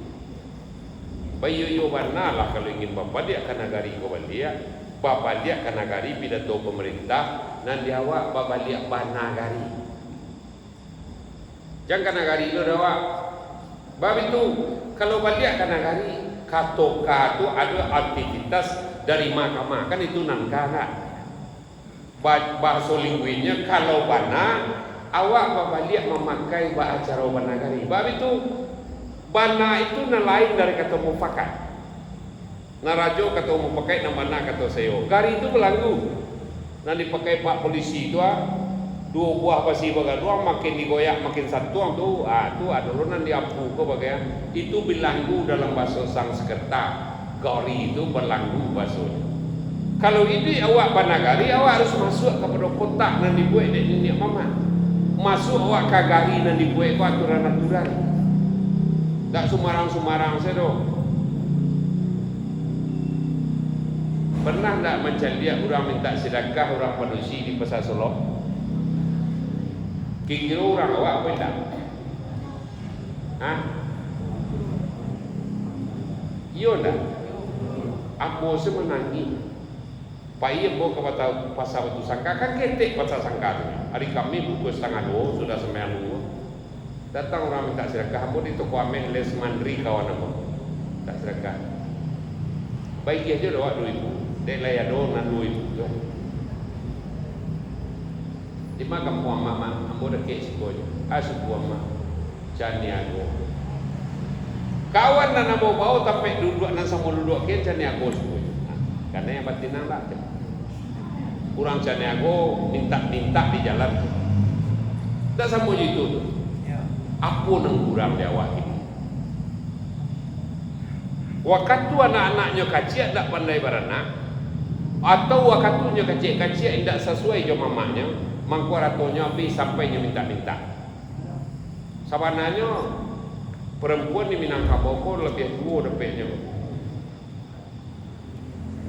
Bayu warna lah kalau ingin bapak dia akan nagari ko balia, bapak dia akan nagari pidato pemerintah, nan dia awak bapak dia banagari. Jangan nagari lo dawa. Bab itu kalau balia akan nagari katoka itu ada aktivitas dari mahkamah kan itu nangkara. Bahasa lingguinya kalau bana awak babaliak memakai bahasa banagari. Bab itu bana itu lain dari kata mufakat. Narajo kata mufakat nama bana kata sayo. Gari itu belanggu. Nah dipakai pak polisi itu dua buah basi bagaduang makin digoyak makin satu tu tu ada ronan diampu ko bagian itu belanggu dalam bahasa Sanskerta. Gari itu belanggu bahasanya. Kalau ini awak banagari awak harus masuk kepada kotak dan dibuat dek nenek mama. Masuk awak kagari dan dibuat ko aturan-aturan. Tak sumarang-sumarang saya doh. Pernah tak macam dia orang minta sedekah orang padusi di Pasar Solo? Kira orang awak apa tak? Hah? Iya tak? Apa semenangi? Payah bawa ke pasar batu sangka kan ketek pasar sangka tu. Hari kami pukul 1:30 sudah sembilan dua. Datang orang minta sedekah, aku di toko ameh les mandri kawan aku. Tak sedekah. Baik aja doa duit. Dek laya do nan duit. Di makam puang mama, ambo dak ke sikoy. Asu puang mama. Caniago. Kawan nan ambo bau tapi duduk nan sama duduk ke caniago sikoy. Karena yang batinang lah. Kurang caniago minta-minta di jalan. Tak sama itu tu. Apa nang kurang dia awak ini? Waktu anak-anaknya kacik tak pandai berenang, atau waktunya kacik-kacik tidak sesuai dengan mamanya, mangkuaratonya habis sampainya minta-minta. Sebenarnya perempuan di Minangkabau lebih tua dapatnya.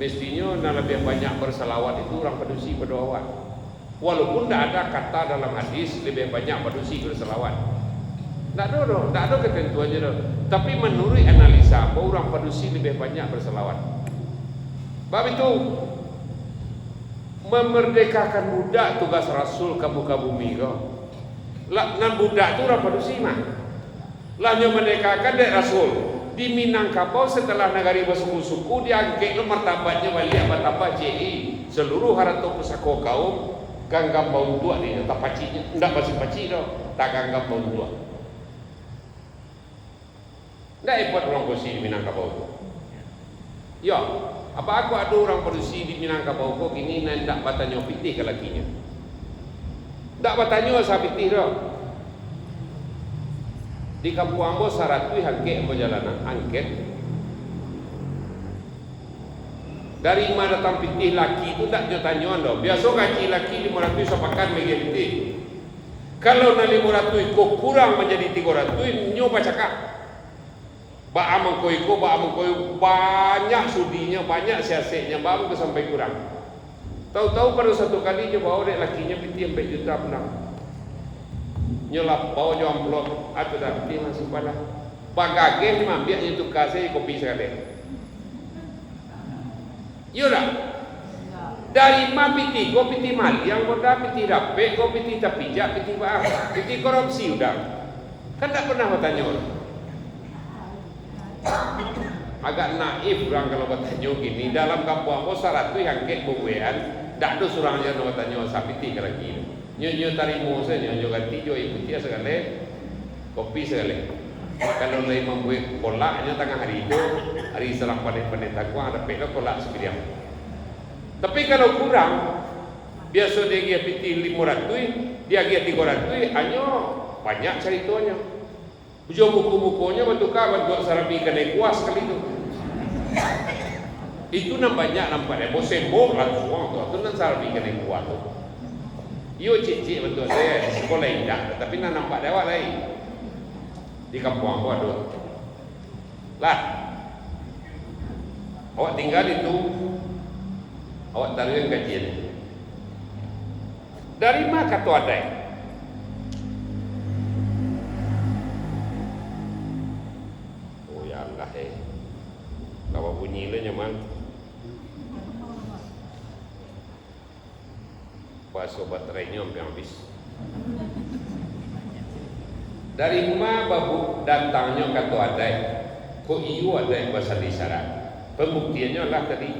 Mestinya nak lebih banyak berselawat itu orang padusi berdoa. Walaupun tidak ada kata dalam hadis lebih banyak padusi berselawat. Tak ada ketentuannya dah. Tapi menurut analisa, orang Padusi lebih banyak berselawat. Sebab itu memerdekakan budak tugas Rasul ke muka bumi kau. Nan budak tu orang Padusi mah. Lahnya merdekakan dari Rasul. Di Minangkabau setelah negari bersuku-suku diangkat lo martabatnya wali martabat JI seluruh harato pusako kaum ganggam bau tua ni tak pacinya ndak masih paci dah tak ganggam bau tua. Ndak ikut orang Padusi di Minangkabau tu. Ya, apa aku ada orang Padusi di Minangkabau kok gini ndak batanya pitih ke lakinya. Ndak batanya sapitih dah. Di Kampung Ambo saratui angket perjalanan angket dari mana datang pitih laki itu tak nyatanya dah. Biasa gaji laki 500 sepakan bagi pitih. Kalau na 500 kok kurang menjadi 300 nyoba cakap. Ba amang koiko banyak sudinya, banyak siasatnya, baru ke sampai kurang. Tahu-tahu pada satu kali dia bawa dek lakinya pitih 4 juta pulang. Nyelap bawa jawab amplop atau dah pitih masih pada. Bagage ni mambiaknya tu kasih kopi sekali. Iya tak? Dari ma pitih, kau pitih mali, yang kau dah pitih rapek, kau pitih tak pijak, pitih apa? Pitih korupsi udah. Kan tak pernah bertanya orang. Agak naif orang kalau bertanya gini. Dalam Kampung Ambo syarat tu yang kek bubuan, tak ada surangnya nak bertanya sapiti ke lagi. Nyo tarimu saja, nyo ganti jo ikuti sekali, kopi sekali. Kalau lagi membuat kolaknya tengah hari itu, hari selang panen takuang ada peklah kolak sebidang. Tapi kalau kurang, biasa dia pitih 500, dia 300, hanya banyak ceritanya. Ujung buku-bukunya bertukar bentuk sarabi kena kuas kali itu. Itu banyak nampak dia. Bosembok lah suang tu. Itu nan sarabi kena kuas tu. Iyo cik-cik betul saya di sekolah indah, tapi nak nampak lewat lagi di Kampung Ambo ada. Lah, awak tinggal itu, awak taruh gajian. Dari mana kata ada? Oh ya Allah kalau bunyi le nyaman. Paso baterainya sampai habis. Dari mana babu datangnya kata adai? Kok iyo adai bahasa isyarat? Pembuktiannya lah tadi.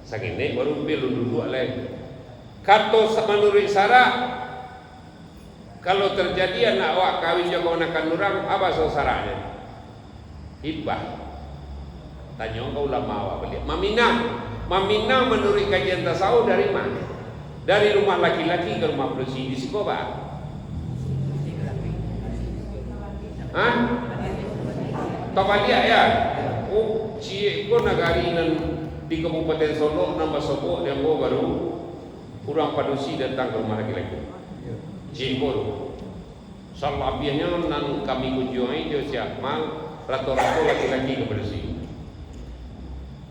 Sakini baru dulu lagi. Kata menurut isyarat, kalau terjadi anak awak kawin jago anak orang, apa syaratnya? Hibah. Tanya kau ulama awak balik. Maminang menurut kajian tasawuf dari mana? Dari rumah laki-laki ke rumah Padusi di sekolah. Hah? Tabalia ya. Oh, cie ko nagari nan di Kabupaten Solo nambah Sopo dan baru orang Padusi datang ke rumah laki-laki. Cie ko. Salabianya nan kami kunjungi dia siap mal rata-rata laki-laki ke Padusi.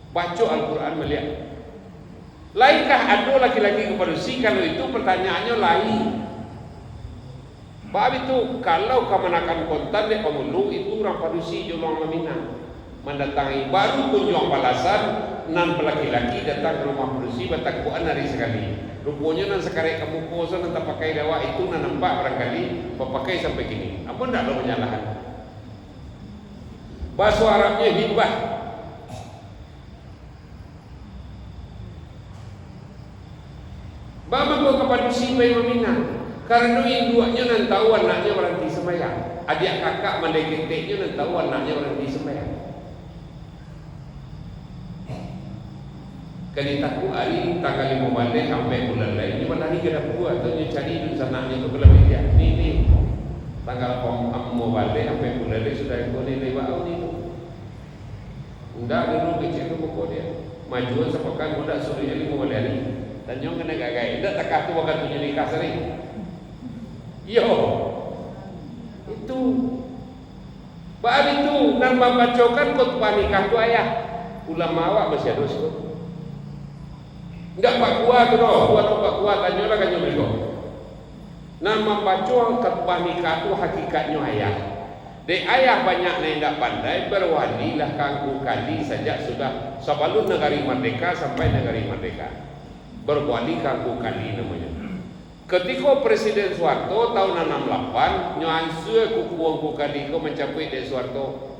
Baca Al-Quran melihat. Lainkah ada laki-laki ke Padusi? Kalau itu pertanyaannya lain. Sebab itu kalau kemenakan kontan dek pemulu itu orang Padusi jolong meminang mendatangi baru kunjung balasan nan laki-laki datang ke rumah Padusi batak buan hari sekali. Rupanya nan sekarang kamu kosa nan tak pakai dawa itu nan nampak barangkali pakai sampai kini. Apa ndak lo menyalahkan? Bahasa Arabnya hibah. Bapa kau kepada si bayi meminang karena induaknya nan tahu anaknya berhenti sembahyang, adik kakak mandai keteknya nan tahu anaknya berhenti sembahyang. Kali takut hari tanggal 5 balik sampai bulan lain ni mana hari kena buat tu dia cari dulu sanaknya tu kalau dia ni tanggal 5 balik sampai bulan lain sudah boleh lewat ni tu. Ndak dulu kecil tu pokok dia majuan sepekan muda suruh jadi 5 balik hari. Dan yang kena gagai, tidak takah tu akan tunjuk nikah sering. Yo, itu. Bahan itu nan membacakan khutbah nikah tu ayah. Ulama awak masih ada tu. Tidak pak kuat tu doh, buat pak kuat tanya lah kan mereka. Nan membaca khutbah nikah tu hakikatnya ayah. Dek ayah banyak yang tidak pandai, berwalilah kangku kali saja sudah sebelum negara merdeka sampai negara merdeka. Berwali kangku kali namanya. Ketika Presiden Soeharto tahun 68 nyuansue kukuang kali ko mencapai Dek Soeharto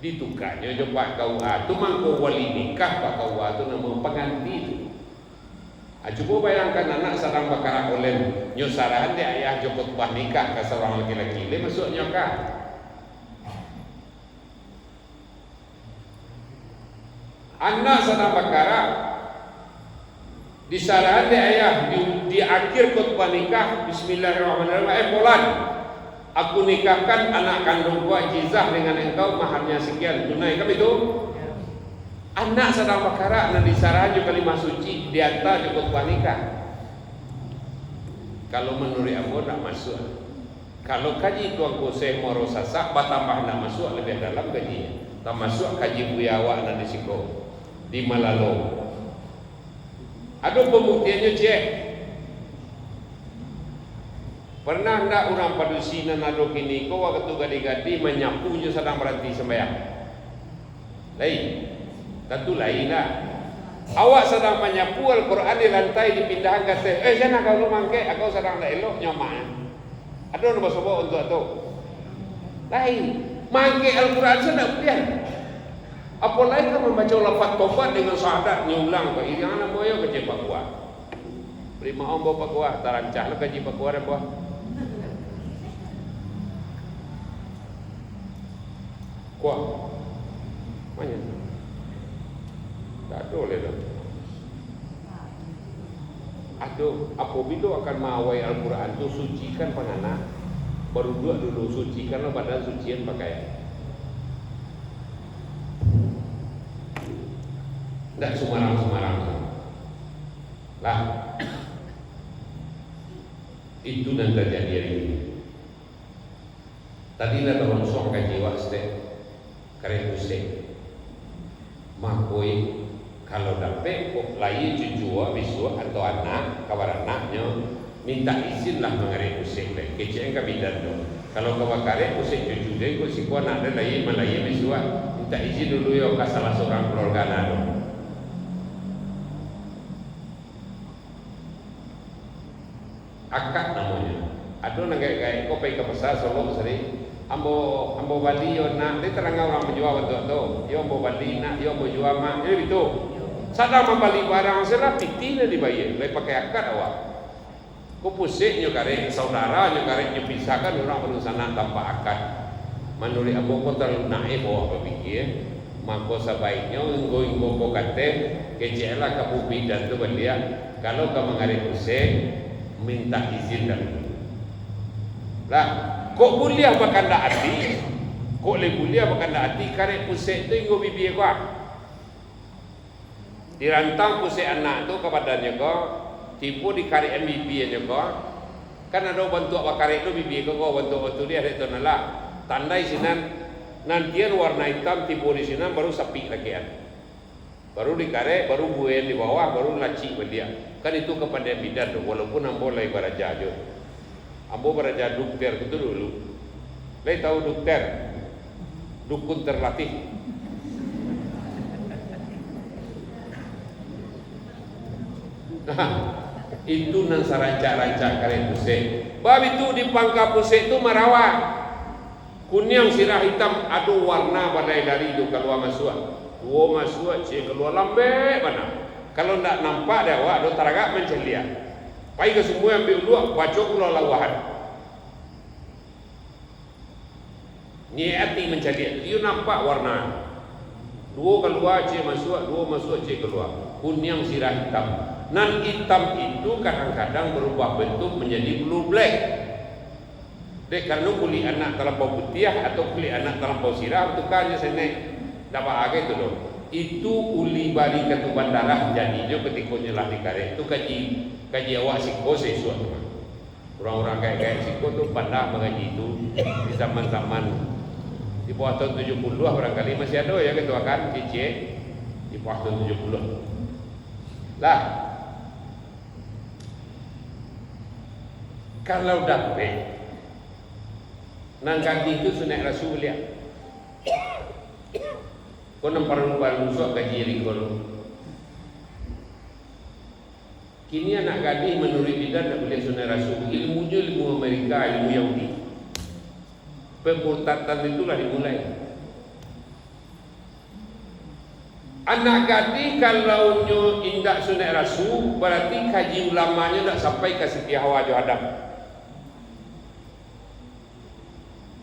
ditukanya coba KUA tu mangko wali nikah Pak KUA tu nama penganti tu. Cuba bayangkan anak sarang bakara oleh nyusarahan dia ayah jokot bah nikah ke seorang laki-laki dia masuknya kah? Anak sarang bakara disarahan dia ayah di akhir khutbah nikah Bismillahirrahmanirrahim Polan aku nikahkan anak kandungku Ajizah dengan engkau maharnya sekian tunai kan itu? Anak sedang bakara dan disarahan juga kalimat suci diantar cukup panikah. Kalau menurut aku tak masuk. Kalau kaji tuan kose moro sasak batambah nak masuk lebih dalam kaji. Tak masuk kaji buyawa dan disiko di Malalo. Ada pembuktiannya cek. Pernah tak orang padusina nado kini ko waktu gadi-gadi menyapu je sedang berhenti sembahyang. Lain. Tentu lain lah. Awak sedang menyapu Al-Quran di lantai dipindahkan kata, jangan kau mangke, aku sedang nak elok nyamak. Ada orang bersobat untuk itu. Lain. Mangke Al-Quran saya nak kemudian. Apa lain kau membaca lafaz taubat dengan syahadat nyulang ke ini anak boyo ke Pak Kuah. Prima om bawa Pak Kuah, tarancah lah kaji Pak Kuah dan buah. Kuah. Mana? Tak ada oleh dah. Aduh, apabila akan mawai Al-Quran tu sucikan panganak, baru dulu sucikanlah badan sucian pakaian. Tak semarang-semarang lah. Itu yang terjadi hari ini. Tadi lah tahun sok kaji wasde kare pusing makoi. Kalau dapat lain cucu bisu atau anak kawan anaknya minta izin lah mengarik pusing deh. Kecil yang kami dah tu. Kalau kawan karek pusing cucu dia, kau si kawan ada lain malai bisu minta izin dulu ya ke salah seorang keluarga nado. Akad namanya. Ada nak gaya kau pergi ke pasar Solo sering. Ambo bali yo nak dia terang orang menjual betul tu. Yo ambo bali nak yo ambo jual mak. Jadi betul. Sadar membeli barang selah fikirnya dibayar, boleh pakai akad awak. Kau pusing nyokare saudara nyokare nyepisahkan orang berusaha tanpa akad. Menurut aku kau terlalu naif awak berfikir. Maka sebaiknya engkau kata kecelah kamu bidan tu belia. Kalau kau mengarik pusing minta izin dulu. Lah, kau boleh makan dak hati. Kau boleh makan dak hati karek pusing tu engkau bibi kau. Dirantang pusing anak tu kepadanya kau, tipu dikarik bibi nya kau. Kan ada bentuk bakarik tu bibi kau bentuk dia ada tu nala. Tandai sinan nantian warna hitam tipu di sinan baru sapi lakian. Baru dikarik, baru buayan di bawah, baru laci dia. Kan itu kepada bidan tu walaupun ambo lai baraja je. Ambo baraja dokter itu dulu. Lai tahu dokter. Dukun terlatih. Nah, itu nang sarancak-rancak kalian pusing. Bab itu di pangkal pusing itu merawat. Kuning sirah hitam aduh warna badai dari itu keluar masuk. Dua masuk cik keluar lambe mana. Kalau ndak nampak dia awak do taragak mencelia. Pai ke semua ambil dua baca keluar lawahan. Niati mencelia. Dia nampak warna. Dua keluar cik masuk, dua masuk cik keluar. Kuning sirah hitam. Nan hitam itu kadang-kadang berubah bentuk menjadi blue black. Dek karena kulit anak terlampau putih atau kulit anak terlampau sirah tukarnya senek dapat agak itu loh. Itu uli balik ketuban darah jadinya ketika nyelah dikaret itu kaji awak siko sesuatu. Orang-orang kayak siko tu pandai mengaji itu di zaman-zaman di bawah tahun 70 barangkali masih ada ya ketua kan cici di bawah tahun 70 lah. Kalau dapat Nang gaji itu sunat rasul lihat. Kau nampak rumah rusuk gaji rikol. Kini anak gadis menurut bidan tak boleh sunat rasul. Ilmunya ilmu Amerika, ilmu Yahudi. Pemurtadan itulah dimulai. Anak gadis kalau nyo indak sunat rasul, berarti kaji ulamanya tak sampai ke Siti Hawa Johadam.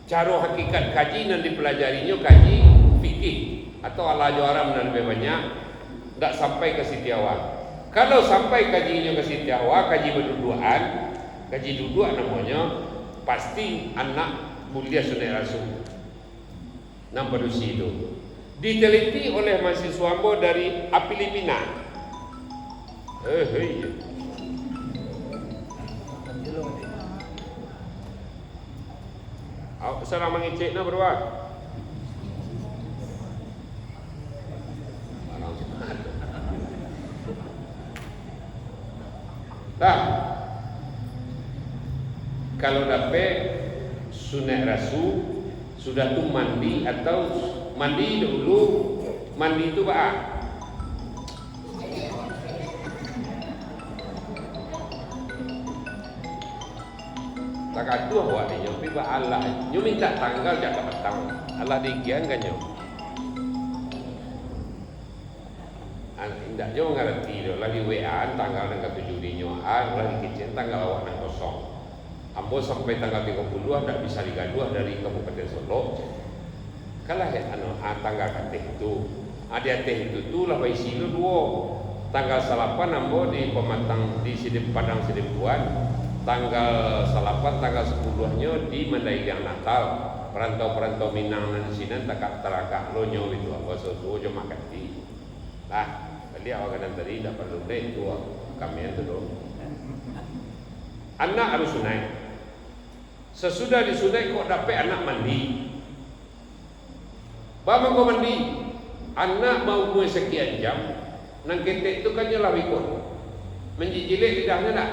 Cara hakikat kaji yang dipelajarinya kaji fikih atau ala Johadam dan lebih banyak, tak sampai ke Siti Hawa. Kalau sampai kajinya ke Siti Hawa, kaji berdudukan, kaji duduk namanya, pasti anak mulia sunat rasul. Nampak dusi itu diteliti oleh mahasiswa Ambo dari Filipina. Salah mengecek na berapa? Dah. Kalau dapat sunat rasul sudah tu mandi atau mandi dulu, mandi itu apa? Tak katu awak ni nyopi ba Allah. Nyo minta tanggal jak petang. Allah dikian kan nyo. Indak nyo ngerti do lagi WA tanggal nang 7 di nyo. Lagi kecil tanggal awak nang kosong. Ambo sampai tanggal 30 tak bisa digaduh dari Kabupaten Solo. Kalah ya tanggal kateh itu. Ada teh itu tu lah isi lu dua. Tanggal 8 ambo di Pematang di Sidip Padang Sidimpuan. Tanggal 8 tanggal 10-nya di Mandailing Natal. Perantau-perantau Minang dan Sinan tak terakak lo nyo itu apa sesuatu je makan di. Lah, tadi awak kan tadi dah perlu deh tu kami itu dong. Anak harus sunat. Sesudah disunat kok dapat anak mandi. Bapa kau mandi, anak mau umur sekian jam, nang ketek itu kan jelah ikut, menjijilik lidahnya tak?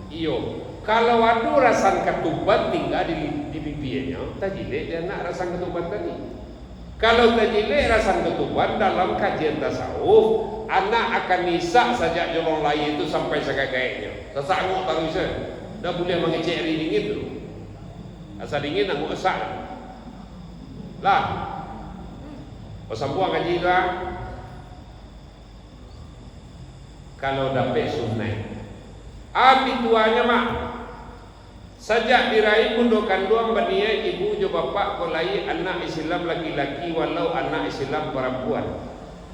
Iyo, kalau ada rasan ketuban tinggal di pipinya, tak jilik dia nak rasan ketuban tadi. Kalau tak jilik rasan ketuban dalam kajian tasawuf, anak akan nisak saja jolong lain itu sampai segagainya. Sesanggup tak bisa, dah boleh mengecek dingin itu. Asal dingin nak esak lah. Pesampuan kaji lah. Kalau dapat sunat, api tuanya mak. Sajak diraih pun kandung bania ibu jo bapak kolai anak Islam laki-laki walau anak Islam perempuan.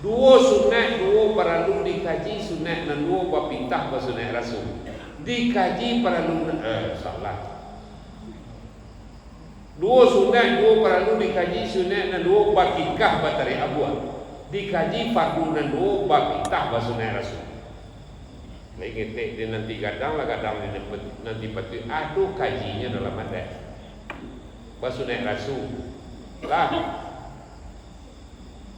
Dua sunat, dua perlu dikaji sunat dan dua bapitah bersunat rasul. Dikaji perlu salah. Dua sunat, dua perlu dikaji sunat dan dua bakikah batari abuah. Dikaji fardu dan dua bakitah bersunat rasul. Lagi ketik dia nanti kadang nanti patu. Aduh kajinya dalam adat. Bersunat rasul. Lah.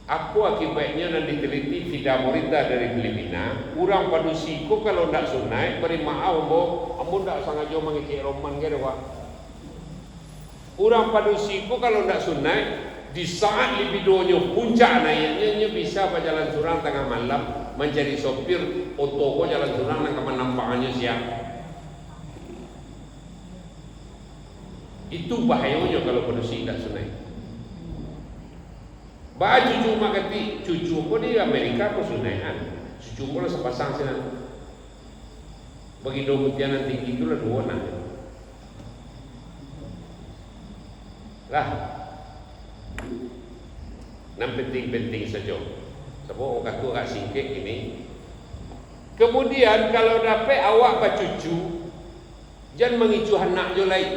Apa akibatnya dan diteliti Fida Morita dari Filipina. Orang padu siku kalau tak sunat beri maaf ambo tak sangat jauh mengikir roman ke dewa. Orang pada siku kalau tidak sunat, di saat libidonya puncak naiknya bisa berjalan surang tengah malam mencari sopir otoko jalan surang dan kemenampangannya siap. Itu bahayanya kalau pada si tidak sunat. Bah cucu makati cucu pun di Amerika pun sunatan. Cucu pun sepasang sini. Bagi domutian tinggi itulah dua nak. Lah, yang penting-penting saja. Sebab orang kata orang singkit ini. Kemudian kalau dapat awak bercucu, jangan mengicu anak je lain.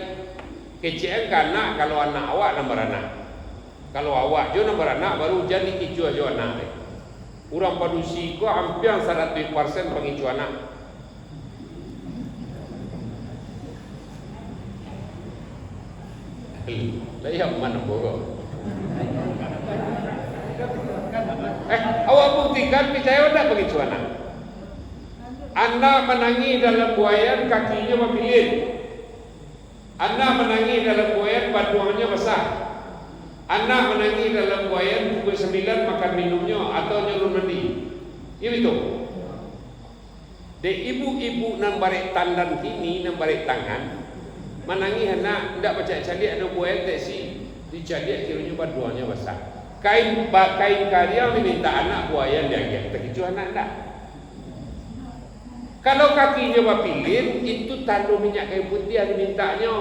Kecil kan anak kalau anak awak nombor anak. Kalau awak je nombor anak baru jadi icu aja anak. Orang padusi ko hampir 100% pengicu anak. Layak mana borok? Awak buktikan percaya tak begitu anak? Anak menangi dalam buayan kakinya memilih. Anak menangis dalam buayan, baduangnya besar. Anak menangis dalam buayan, pukul 9 makan minumnya atau nyelur mandi. Ya itu. De ibu-ibu nang barek tandan kini, nang barek tangan, menangis anak, tidak baca calik ada buayan tak si, dicalik kiranya baduangnya besar. Kain karya diminta anak buayan dia, tak kecuali anak tak. Kalau kakinya bapilin, itu tandu minyak kayu putih yang dimintanya.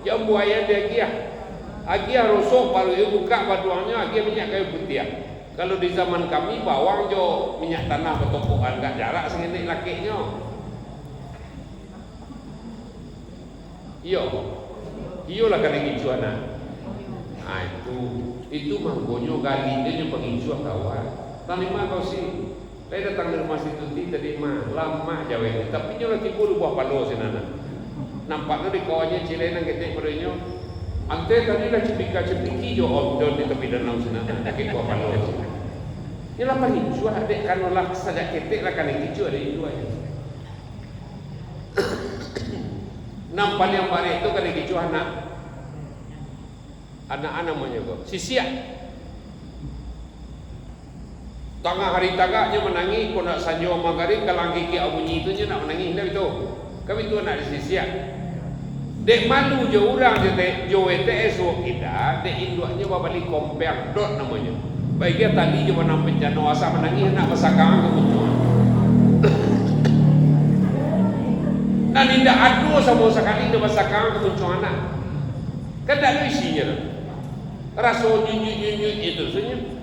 Yang buaya dia agia. Agia rosok baru dia buka baduangnya, agia minyak kayu putih. Kalau di zaman kami bawang jo minyak tanah bertopokan kat jarak sengenik lakinya. Iyo lah kali ngicu anak. Nah itu manggonyo gali dia pengicu kawan. Tanima kau sih. Saya datang dari rumah situ tadi lama jauh ini, tapi nyola tipu buah palo senana. Nampaknya di kawannya cilenan ketek padanya. Ante tadi lah cepiki jo om di tepi danau senana, pakai buah palo. Ini lah paling jua adek kan olah saja ketek lah kan itu ada itu aja. Nampak yang bare itu kan itu anak namanya kok. Sisiak. Tengah hari tagaknya menangis, kau nak sanjo magarin kalang kiki abunyi itu nya nak menangis dah itu. Kami tu nak disisiak. Dek malu je orang je dek jo ETS kita, dek induknya babali kompeng dot namanya. Baiknya tadi je mana penjana asa menangis nak masakang kemudian. Dan tidak adu sama sekali dia masakang kemudian anak. Kan tak ada isinya. Rasa nyunyuk itu sebenarnya.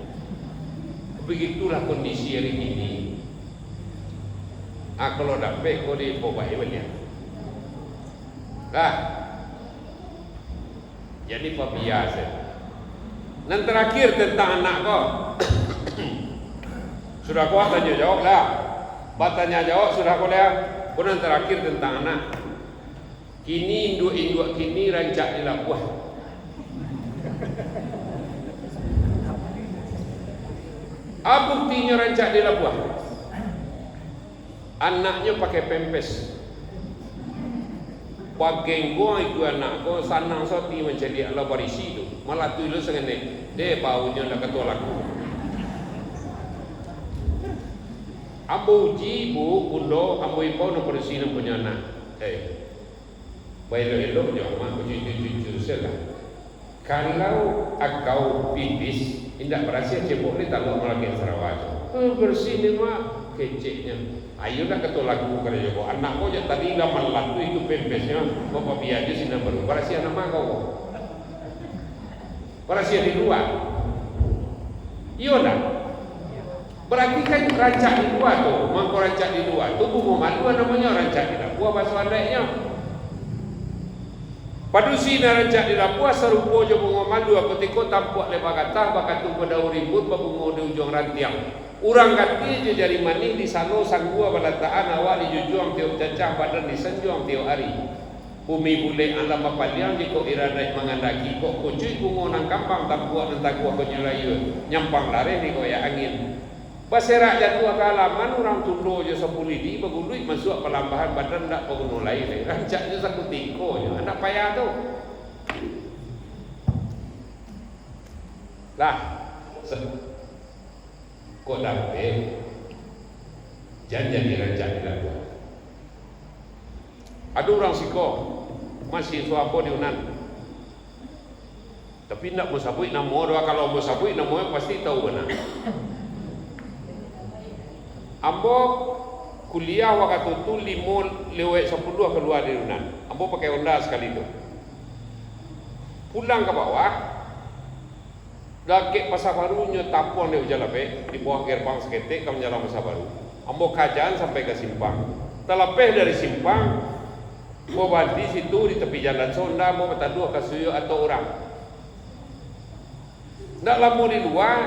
Begitulah kondisi hari ini. Kalau dapat kau di bawah banyak. Jadi apa biasa. Dan terakhir tentang anak kau. Sudah kau tanya jawab lah. Tanya jawab sudah kau lihat. Kau yang terakhir tentang anak. Kini induk kini rancak dilakukan. Apa buktinya rancak di Labuan? Anaknya pakai pempes. Pageng gua itu anak gua sanang soti menjadi ala barisi itu. Malah tu lu sengene, dia baunya nak ketolak. Ambo uji bu pundo ambo ipo no barisi no punya anak. Bailo jo mak jujur selah. Kalau akau pipis tidak berhasil cebok ni tak mau lagi Sarawak. Bersih ni mak keceknya. Ayo nak ketolak aku kerja kau. Anak kau yang tadi lama lalu itu pempesnya bapak biar je sini baru. Berhasil nama kau. Berhasil di luar. Iyo nak. Berarti kan rancak di luar tu. Mangkau rancak di luar tu bunga malu namanya rancak di luar. Buah bahasa adanya. Padusi na rancak di Lapua serupa je bunga malu aku tiko tampuak lebar kata bakatu pada ribut babungo di ujung rantiang. Urang kati je jari manih di sano sanggua balataan awal di jujuang tiup cacah badan di senjuang tiup hari. Bumi bule alam mapaliang di ko iradai mengandaki kok kucuy bungo nang kampang tampuak dan takua ko nyelayu nyampang lare di koya angin. Paserak jatuh ke halaman orang tundo je 10 di bagului masuk pelambahan badan tak pengguna lain rancaknya satu tiko je anak payah tu lah kok dapat jangan rancak dilakukan. Ada orang siko masih suapo di Unan tapi nak mau sabui namo doa kalau mau sabui namo pasti tahu benar. Ambo kuliah waktu itu 5 lewat 10 keluar dari Unan. Ambo pakai Honda sekali itu. Pulang ke bawah, lagi pasar barunya tapuan di jalan di bawah gerbang seketik kami jalan pasar baru. Ambo kajian sampai ke Simpang. Terlepas dari Simpang, mau berhenti situ di tepi jalan Sonda, mau bertaduh ke Suyo atau orang. Nak lama di luar.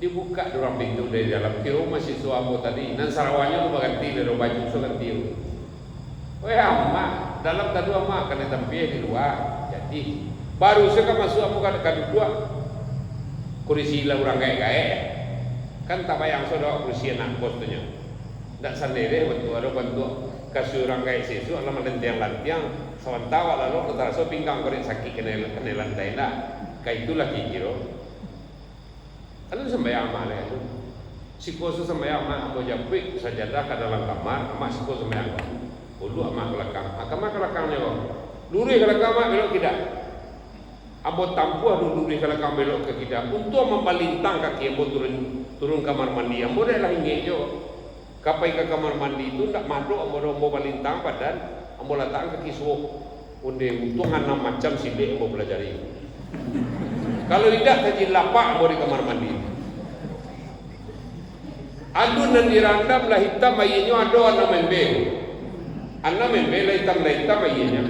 Dibuka dorang pintu dari dalam kiro masih suapo tadi dan Sarawaknya lu ganti dari baju so ganti. Weh amak dalam tadu amak kena tempih di luar. Jadi baru sekali masuk aku kan dua kursi lah orang gaya kan tak bayang so doa kursi anak bosnya. Tak sendiri betul ada bantu kasurang kai sesu alam lentiang sementara lalu terasa pinggang korek sakit kena lantai lah. Kai itulah kikiro. Kalau sembahyang mana itu? Sikoso sembahyang mak aku japik sajadah ke dalam kamar, mak sikoso sembahyang. Ulu mak kelakang, mak kelakangnya kok. Luri kelakang mak belok tidak. Abo tampuah luri kelakang belok ke kita. Untuk membalintang kaki abo turun kamar mandi. Abo dah lah hinggit jo. Kapai ke kamar mandi itu tak masuk abo balintang badan, abo letak kaki suuk. Unde untung 6 macam silik abo pelajari. Kalau tidak kaji lapak abo di kamar mandi. Adun nan dirandam lah hitam ayahnya ada warna membel. Anna membel lah hitam ayahnya.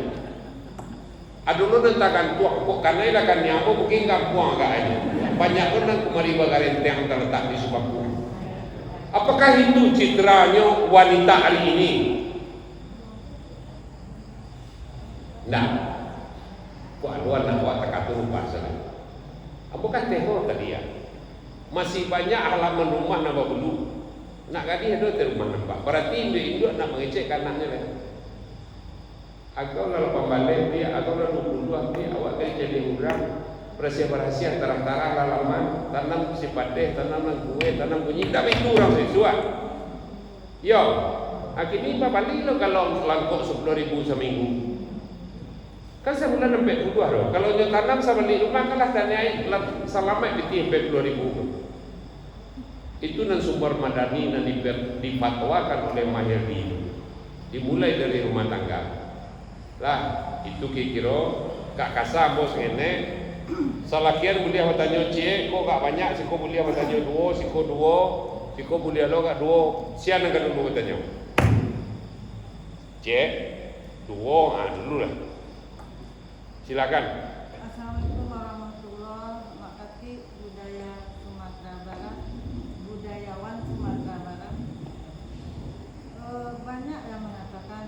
Adun nan takkan tuak kok karena ilah kan nyamuk mungkin kampuang agak aja. Banyak pun nan kemari bagarente yang terletak di Subapung. Apakah itu citranya wanita hari ini? Nah, kok aduan nak buat takatur bahasa. Apakah tehor tadi ya? Masih banyak halaman rumah nama belum. Nak kadi ada di rumah nampak. Berarti induk nak mengecek anaknya lah. Agak lalu pembalik dia, agak lalu 22 dia awak kali jadi urang. Berhasil tarah-tarah lalaman, tanam si padeh, tanam kue, tanam bunyi. Tapi itu orang sesuai. Yo, akhirnya balik lo kalau langkok 10.000 seminggu. Kan sebulan sampai 22 loh. Kalau nyo tanam sebalik rumah kalah tanyai selamat biti sampai 20.000. Itu nan sumber madani nan dipatwakan oleh Mahyadi. Dimulai dari rumah tangga. Lah, itu kira kak kasar bos ngene. Salakian boleh bertanya cie, kok gak banyak, siko boleh bertanya 2, siko 2, siko boleh lo gak 2. Sian yang dulu bertanya. Cie, 2, dulu lah. Silakan. Assalamualaikum warahmatullahi wabarakatuh. Budaya Sumatera Barat, budayawan Sumatera Barat. Banyak yang mengatakan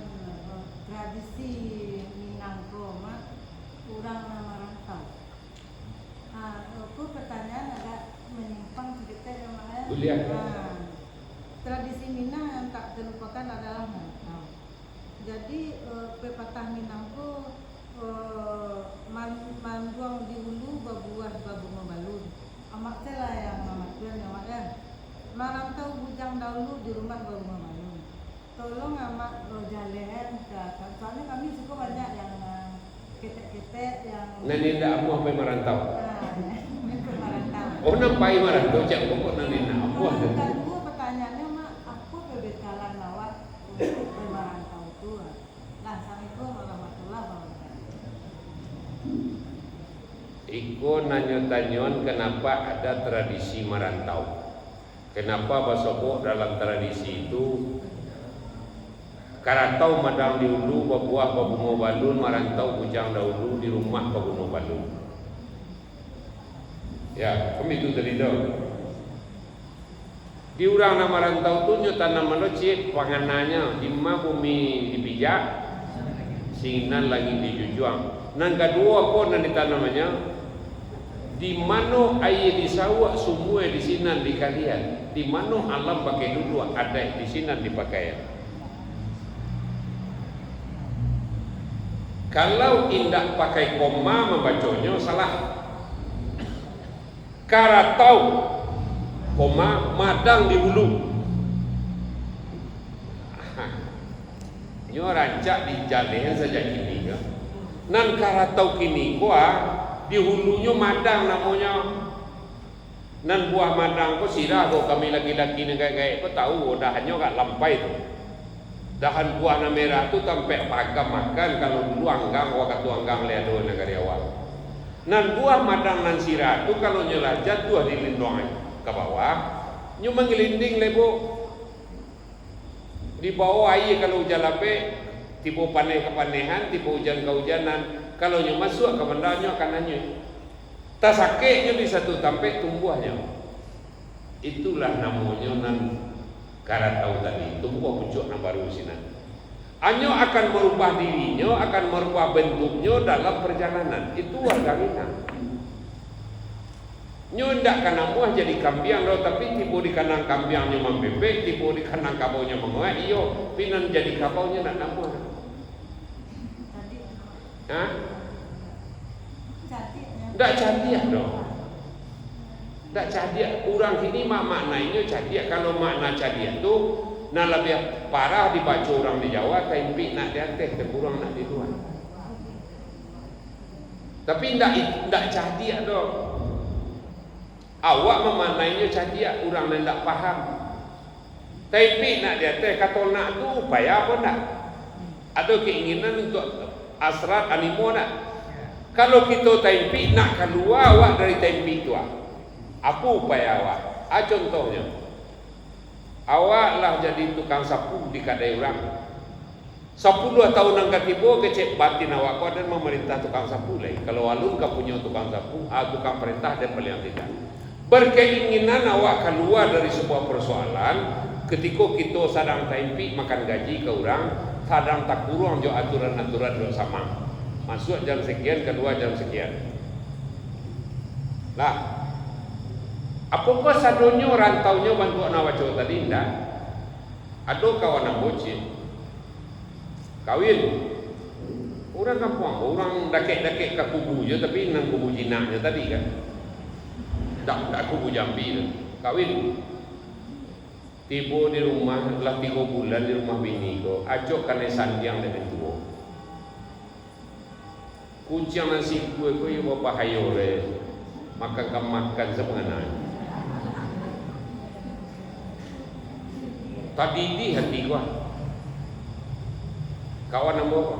tradisi Minangko kurang merantau. Aku pertanyaan agak menyimpang sedikit ya Mak. Boleh. Tradisi Minang yang tak terlupakan adalah merantau. Jadi pepatah Minangko manduang di hulu babuah babu membalun. Amak lah yang mamatuan yang ada. Merantau bujang dahulu di rumah babu membalun. Tolong amak jalehan ke soalnya kami cukup banyak yang ketek-ketek yang Nani ndak apa merantau. Merantau. Oh nampai merantau cak pokok nani ndak apa. Kedua pertanyaannya mak apa perbekalan awak untuk merantau itu? Nah, Assalamualaikum warahmatullahi wabarakatuh. Iko nanyo-tanyon kenapa ada tradisi merantau. Kenapa basoko dalam tradisi itu karantau madang di hulu babuah babu mau balun merantau bujang dahulu di rumah babu mau balun. Ya, kami itu tadi dah. Di urang nama rantau tu nyo tanam melocik panganannya di ma bumi dipijak singinan lagi dijujuang. Nan kedua pun nan ditanamnya di mana air disawak semua di sinan di kalian. Di mana alam pakai dulu ada di sinan dipakai. Kalau indah pakai koma membacanya salah. Karatau koma madang di hulu. Nyo rancak di jalehan saja kini ya. Nan karatau kini di hulunya madang namanya. Nan buah madang ko sirah ko kami lagi-lagi negai-gai ko tahu dah hanya gak lampai tu. Dahan buah na merah tu sampai pagam makan kalau dulu anggang waktu anggang leado negari awal. Nan buah madang nan sirah tu kalau nyelajat tu di lindung ke bawah, nyu menggelinding lebo di bawah air kalau hujan lape, tipu paneh kepanehan, tipu hujan kehujanan. Kalau nyu masuk ke bendanya akan nanya. Tak sakitnya di satu tampek tumbuhnya. Itulah namanya nan karatau tadi, tumbuh pucuk yang baru sinan. Anyo akan merubah dirinya, akan merubah bentuknya dalam perjalanan. Itu warga Minang. Nyo ndak kana muah jadi kambiang lo, tapi tipu di kanang kambiangnya membebek, tipu di kanang kabaunya mengoyak, iyo pinan jadi kabaunya nak namuah. Tadi. Hah? Cantiknya. Ndak cantik dong. Ndak cantik. Orang sini maknanya cantik. Kalau makna cantik tu nak lebih parah dibaca orang di Jawa, tempi nak di atas, terkurang nak di luar. Tapi ndak cantik dong. Awak memaknainya cantik, orang lain tak faham. Tapi nak dia teh kata nak tu upaya apa nak? Ada keinginan untuk asrat animo nak? Kalau kita tempi nak keluar awak dari tempi tu, apa upaya awak? Contohnya, awaklah jadi tukang sapu di kadai orang. 10 tahun angkat tiba kecek batin awak kau dan memerintah tukang sapu lagi. Kalau alun kau punya tukang sapu, tukang perintah dan paling tidak. Berkeinginan awak keluar dari sebuah persoalan ketika kita sedang tempi makan gaji ke orang, sedang tak kurang jo aturan-aturan do sama. Masuk jam sekian, keluar jam sekian. Lah, apakah sadonyo rantaunya bantu anak waco tadi ndak? Ada kawan yang bocil kawin. Orang kampung, orang dakek-dakek ke kubu je, tapi nang kubu jinaknya tadi kan. Tak kubu Jambi tu. Kawin. Tiba di rumah telah 3 bulan di rumah bini ko. Ajok kane sandiang dengan tua. Kunciang nasi kue ko yo bapa hayo le. Maka kam makan sebenarnya. Tadi di hati ko. Kawan ambo ko.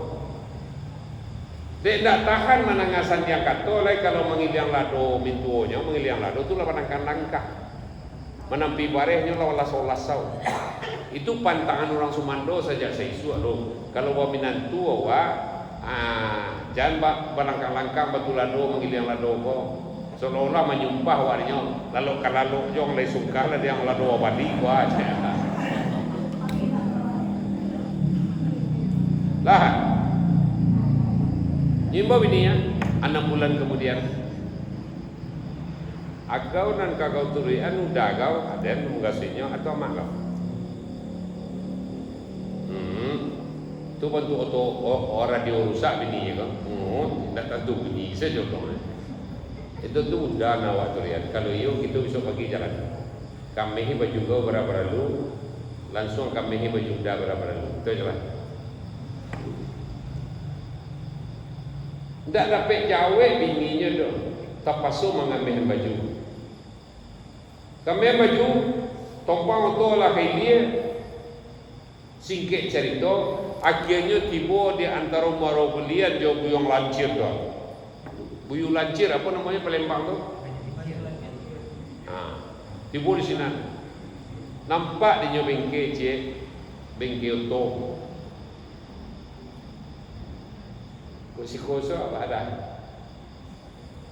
Dek tak tahan menangasan yang kato lai kalau mengilang lado mintuonya, mengilang lado tu lawan langkah. Menampi barehnya lawan las-lasau. Itu pantangan orang Sumando saja saya isu lo. Kalau wa minantu wa jangan balangkang-langkang batu lado mengilang lado ko. Seolah-olah menyumpah warnya. Lalu kalau jong lai sungkah lah yang lado wadi wa aja. Lah. Nyimba bini ya, 6 bulan kemudian agau dan kagau turian udah agau ada yang menggasinya atau mak kau tu bantu orang dia rusak bini ya kan tidak tentu bunyi saja dong itu tu udah nawak turian kalau iyo kita bisa pergi jalan kami ini baju kau berapa lalu langsung kami ini baju udah berapa lalu itu jalan. Tak dapat jawab bininya dong. Terpaksa mengambil baju. Kami baju tompang tu lah ke dia. Singkat cerita, akhirnya tiba di antara maro belian jauh buyung lancir dong. Buyung lancir apa namanya Palembang tu? Tiba di sini. Nampak dia bengkel cek, bengkel tu. Kursi-kursi apa ada?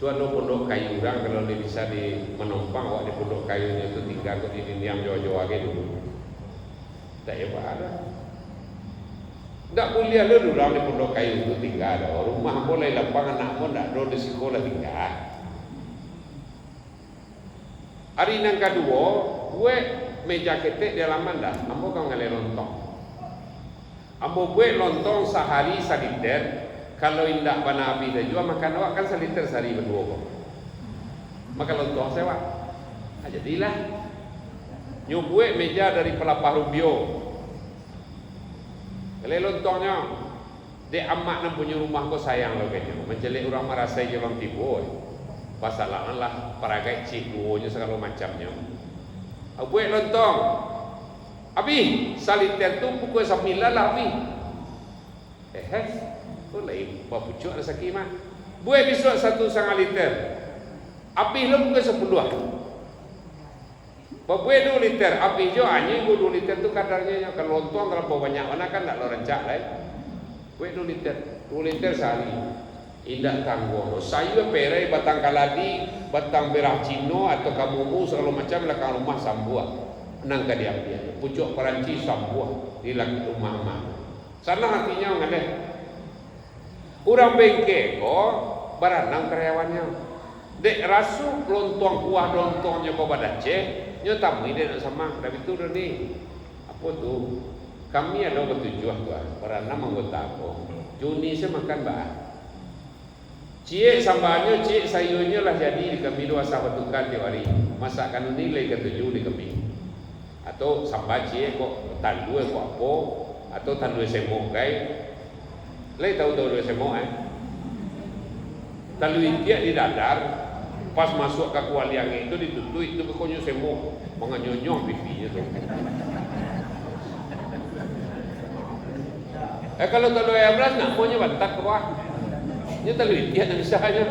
Tuan lo pondok kayu orang kalau dia bisa di menumpang awak di pondok kayunya itu tinggal kok di dinding jauh-jauh lagi dulu. Tak apa ada. Tak boleh lo orang di pondok kayu itu tinggal. Rumah boleh lapangan anak pun tak ada di sekolah tinggal. Hari yang kedua, gue meja ketek di halaman dah. Ambo kau ngalih lontong. Ambo gue lontong sehari saditer. Kalau indah bana api dah jual makan awak kan seliter sehari berdua kok. Maka lontong sewa. Jadilah nyubue meja dari pelapah rubio. Kalau lontongnya de amak nan punya rumah kok sayang lo kayaknya. Mencelik orang merasa jalan tibu. Pasalan lah paragai cikunya segala macamnya. Abue lontong. Abi saliter tu pukul 9 lah abi. Oh lain, bawa pucuk ada sakit mah. Buat besok 1,5 liter. Api lo pukul 10. Buat 2 liter. Api jo anjing 2 liter tu kadarnya. Kalau lontong terlalu banyak mana kan tak lo rencak lah. Buat 2 liter. 2 liter sehari. Indah tangguh. Sayur perai batang kaladi, batang merah cino atau kamumu segala macam belakang rumah sambuah. Nang ka dia. Pucuk Perancis sambuah di laki rumah mak. Sana hatinya ngaleh. Orang bengkel kok berenang karyawannya. Dek rasu lontong kuah lontongnya kau badace, nyo tamu ide nak sama. Tapi tu dah ni. Apa tu? Kami ada bertujuan tuan. Para 6 anggota aku. Juni saya makan bah. Cie sambalnya, cie sayurnya lah jadi di kami 2 sahabat tukar tiap hari. Masakan nilai ke-7 di kami. Atau sambal cie kok tandu kok apa? Atau tandu semok kai. Lai tahu semok Tandu itia di dadar. Pas masuk ke kualiang itu ditutup itu pokoknya semua menganyonyong pipinya tu. Kalau telur ayam beras nak maunya bantak ke bawah. Ini telur itia dan misalnya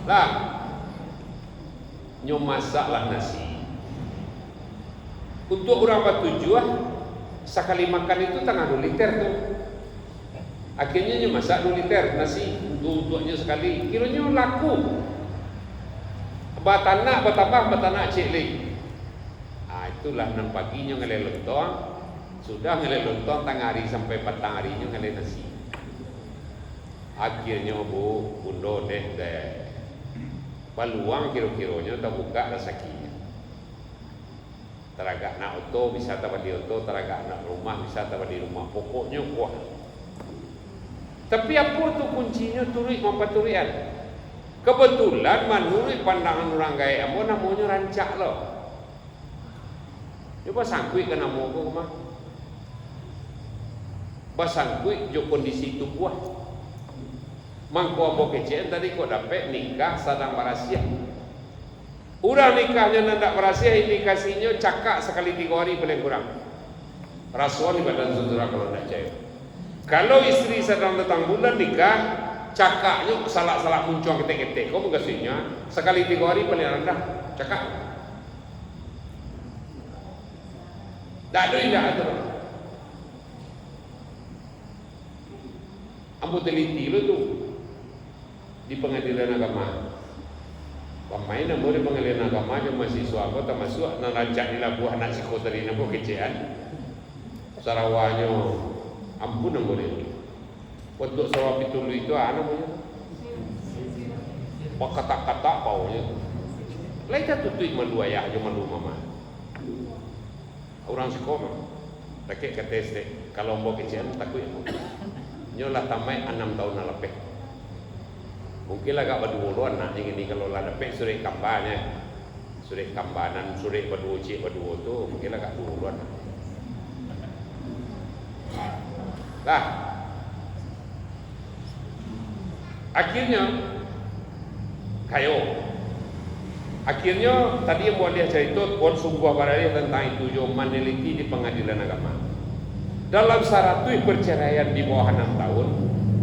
lah. Nyo masaklah nasi. Untuk orang bertujuan sekali makan itu tengah 2 liter tu. Akhirnya nyo masak 2 liter nasi untuknya sekali. Kiranya laku. Batanak bertambah batanak cik lagi. Itulah 6 paginya ngelai lontong. Sudah ngelai lontong tengah hari sampai petang harinya ngelai nasi. Akhirnya bundo deh peluang kira-kiranya tak buka rezekinya. Teragak nak auto bisa tak di auto, teragak nak rumah bisa tak di rumah. Pokoknya kuah. Tapi apa tu kuncinya turik mampaturian? Kebetulan menurut pandangan orang gaya amo namanya rancak loh. Coba sangkui ke nama aku mah. Basangkui jo kondisi itu buah. Mangko abo kecil tadi kok dapat nikah sedang berasia. Urang nikahnya nandak berasia indikasinya cakak sekali 3 hari paling kurang. Rasuan di badan saudara kalau nak cewek. Kalau istri sedang datang bulan nikah cakaknya salah-salah muncul ketek-ketek. Kau mengasihnya sekali 3 hari paling rendah cakak. Tak ada indah tu. Ambo teliti lo tu di pengadilan agama. Pemain ambo di pengadilan agama je mahasiswa aku tak masuk nak rancak di labuh anak psikoteri nampo kecean. Sarawaknya ampun ambo ni. Untuk Sarawak Pitulu itu apa namanya? Kata-kata baunya. Lain tak tutup malu ayah je malu mama. Orang sekolah pakai kata kalau mau kecil takut. Nyolah tamai 6 tahun lebih. Mungkin agak berdua anak yang ini kalau lah dapat surat kambannya, surat kambanan, surat berdua tu mungkin agak dua anak. Lah. Akhirnya tadi yang buat dia cerita pun sungguh barang tentang itu yang meneliti di pengadilan agama. Dalam 100 perceraian di bawah 6 tahun,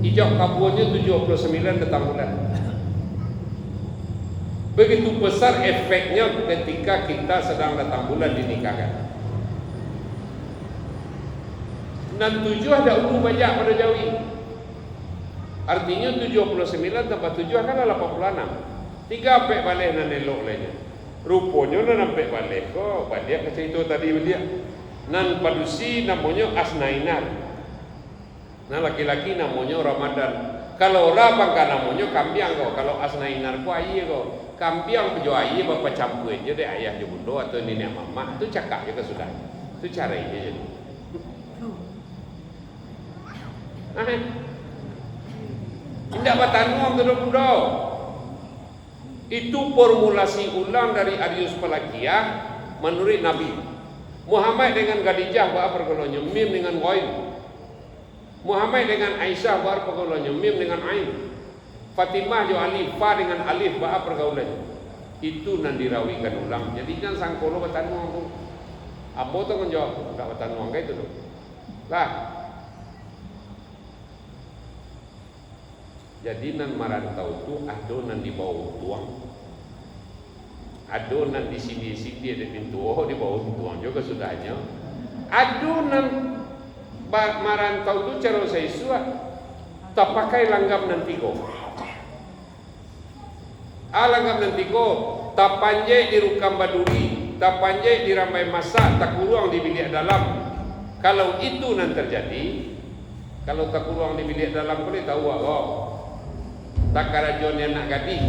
ijab kabulnya 79 datang bulan. Begitu besar efeknya ketika kita sedang datang bulan dinikahkan. Dan 7 ada ulu banyak pada Jawi. Artinya 79 tambah 7 kan 86. 3 pek balik nan elok lainnya. Rupanya nan sampai balik kok dia cerita tadi dia. Nan padusi namanya Asnainar. Nah laki-laki namanya Ramadan. Kalau orang bangka namanya Kambiang kok. Kalau Asnainar ku ayi kok. Kambiang bejo ayi bapa campur je dek ayah je bundo atau nenek mama tu cakap je ke sudah. Tu cara ini je. Tidak batanuang tu bundo. Itu formulasi ulang dari Arius Palakiyah menurut Nabi. Muhammad dengan Khadijah buat pergolongan mim dengan ghain. Muhammad dengan Aisyah buat pergaulannya mim dengan ain. Fatimah jo alif, fa dengan alif buat pergaulannya. Itu nan dirawikan ulang. Jadi kan sangkolo batanuang tu. Apa tu kan jawab enggak batanuang kayak itu tu. Lah. Jadi nan marantau tu adonan di bawah tuang. Adonan di sini ada pintu di bawah tuang juga sudahnya. Adonan marantau tu cara saya suat tak pakai langgam nanti ko. Langgam nanti ko tak panjai di rukam baduri, tak panjai di ramai masak, tak kurang di bilik dalam. Kalau itu nan terjadi, kalau tak kurang di bilik dalam boleh tahu tak karajon yang nak gadis.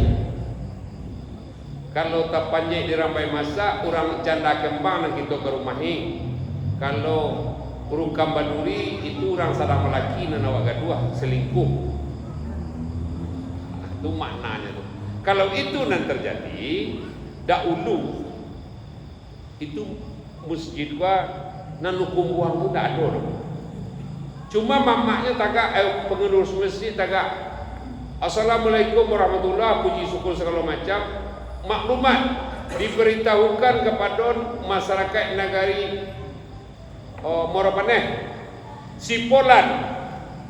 Kalau tak panjang di rambai masa, orang janda kembang nak kita ke rumahi. Kalau urukam baduri itu orang sadang melaki dan awak gaduh selingkuh. Itu maknanya tu. Kalau itu nan terjadi, dahulu itu masjid gua nan hukum buang tu tak ada. Cuma mamaknya tagak pengurus masjid tagak Assalamualaikum warahmatullahi, puji syukur segala macam. Maklumat diberitahukan kepada masyarakat negari Morapaneh, Sipolan,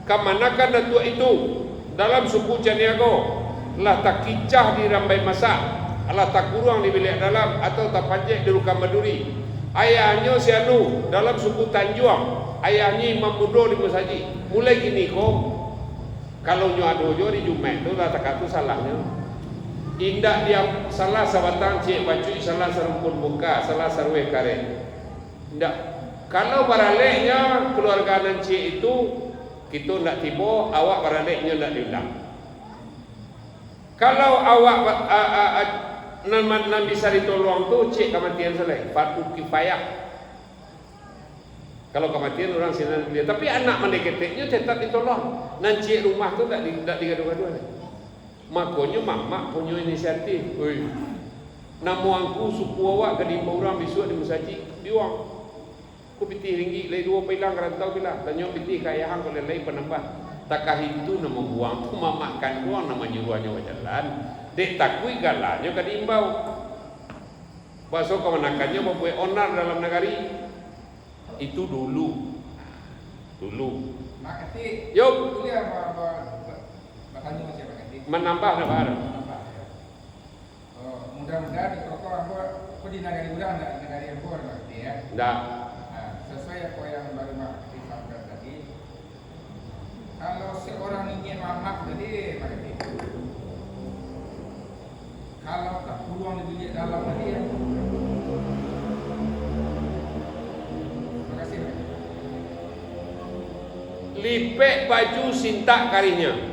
kemanakan datuk itu dalam suku Caniago, lah tak kicah di rambai masak, lah tak kurang di bilik dalam atau tak panjang di Rukam Maduri. Ayahnya si Anu dalam suku Tanjung, ayahnya Imam Budo di Musaji. Mulai gini kok, kalau nyo ado jo di Jumat tu lah tak tu salahnya. Indak dia salah sabatang cik bacui, salah serumpun buka, salah sarwe karet. Indak. Kalau baraleknya keluarga nan cik itu kita ndak tiba, awak baraleknya ndak diundang. Kalau awak nan bisa ditolong tu cik kematian selai, fardu kifayah. Kalau kematian orang sini dia, tapi anak mendeketeknya tetap ditolong. Nan cik rumah tu ndak digaduh-gaduh. Makanya mak punya inisiatif. Oi. Namo angku suku awak ke di orang besok di Musaji diuang. Ku piti ringgit lei 2 pilang rantau bila. Tanyo piti kaya hang kalau lei penambah. Takah itu nama buang ku mamakan uang nama nyuruhnya wajalan. Dek takui galanya ke diimbau. Baso kemanakannya mempunyai onar dalam negari. Itu dulu. Makati. Yuk. Kuliah bertanya macam Menambah apa? Mudah-mudahan di koko ambo di negara ulang di negara yang luar berarti ya. Enggak. Sesuai apa yang baru Mak disampaikan tadi. Kalau seorang ingin mamak tadi berarti. Kalau tak peluang di bilik dalam tadi ya. Terima kasih. Lipek baju sintak karinya.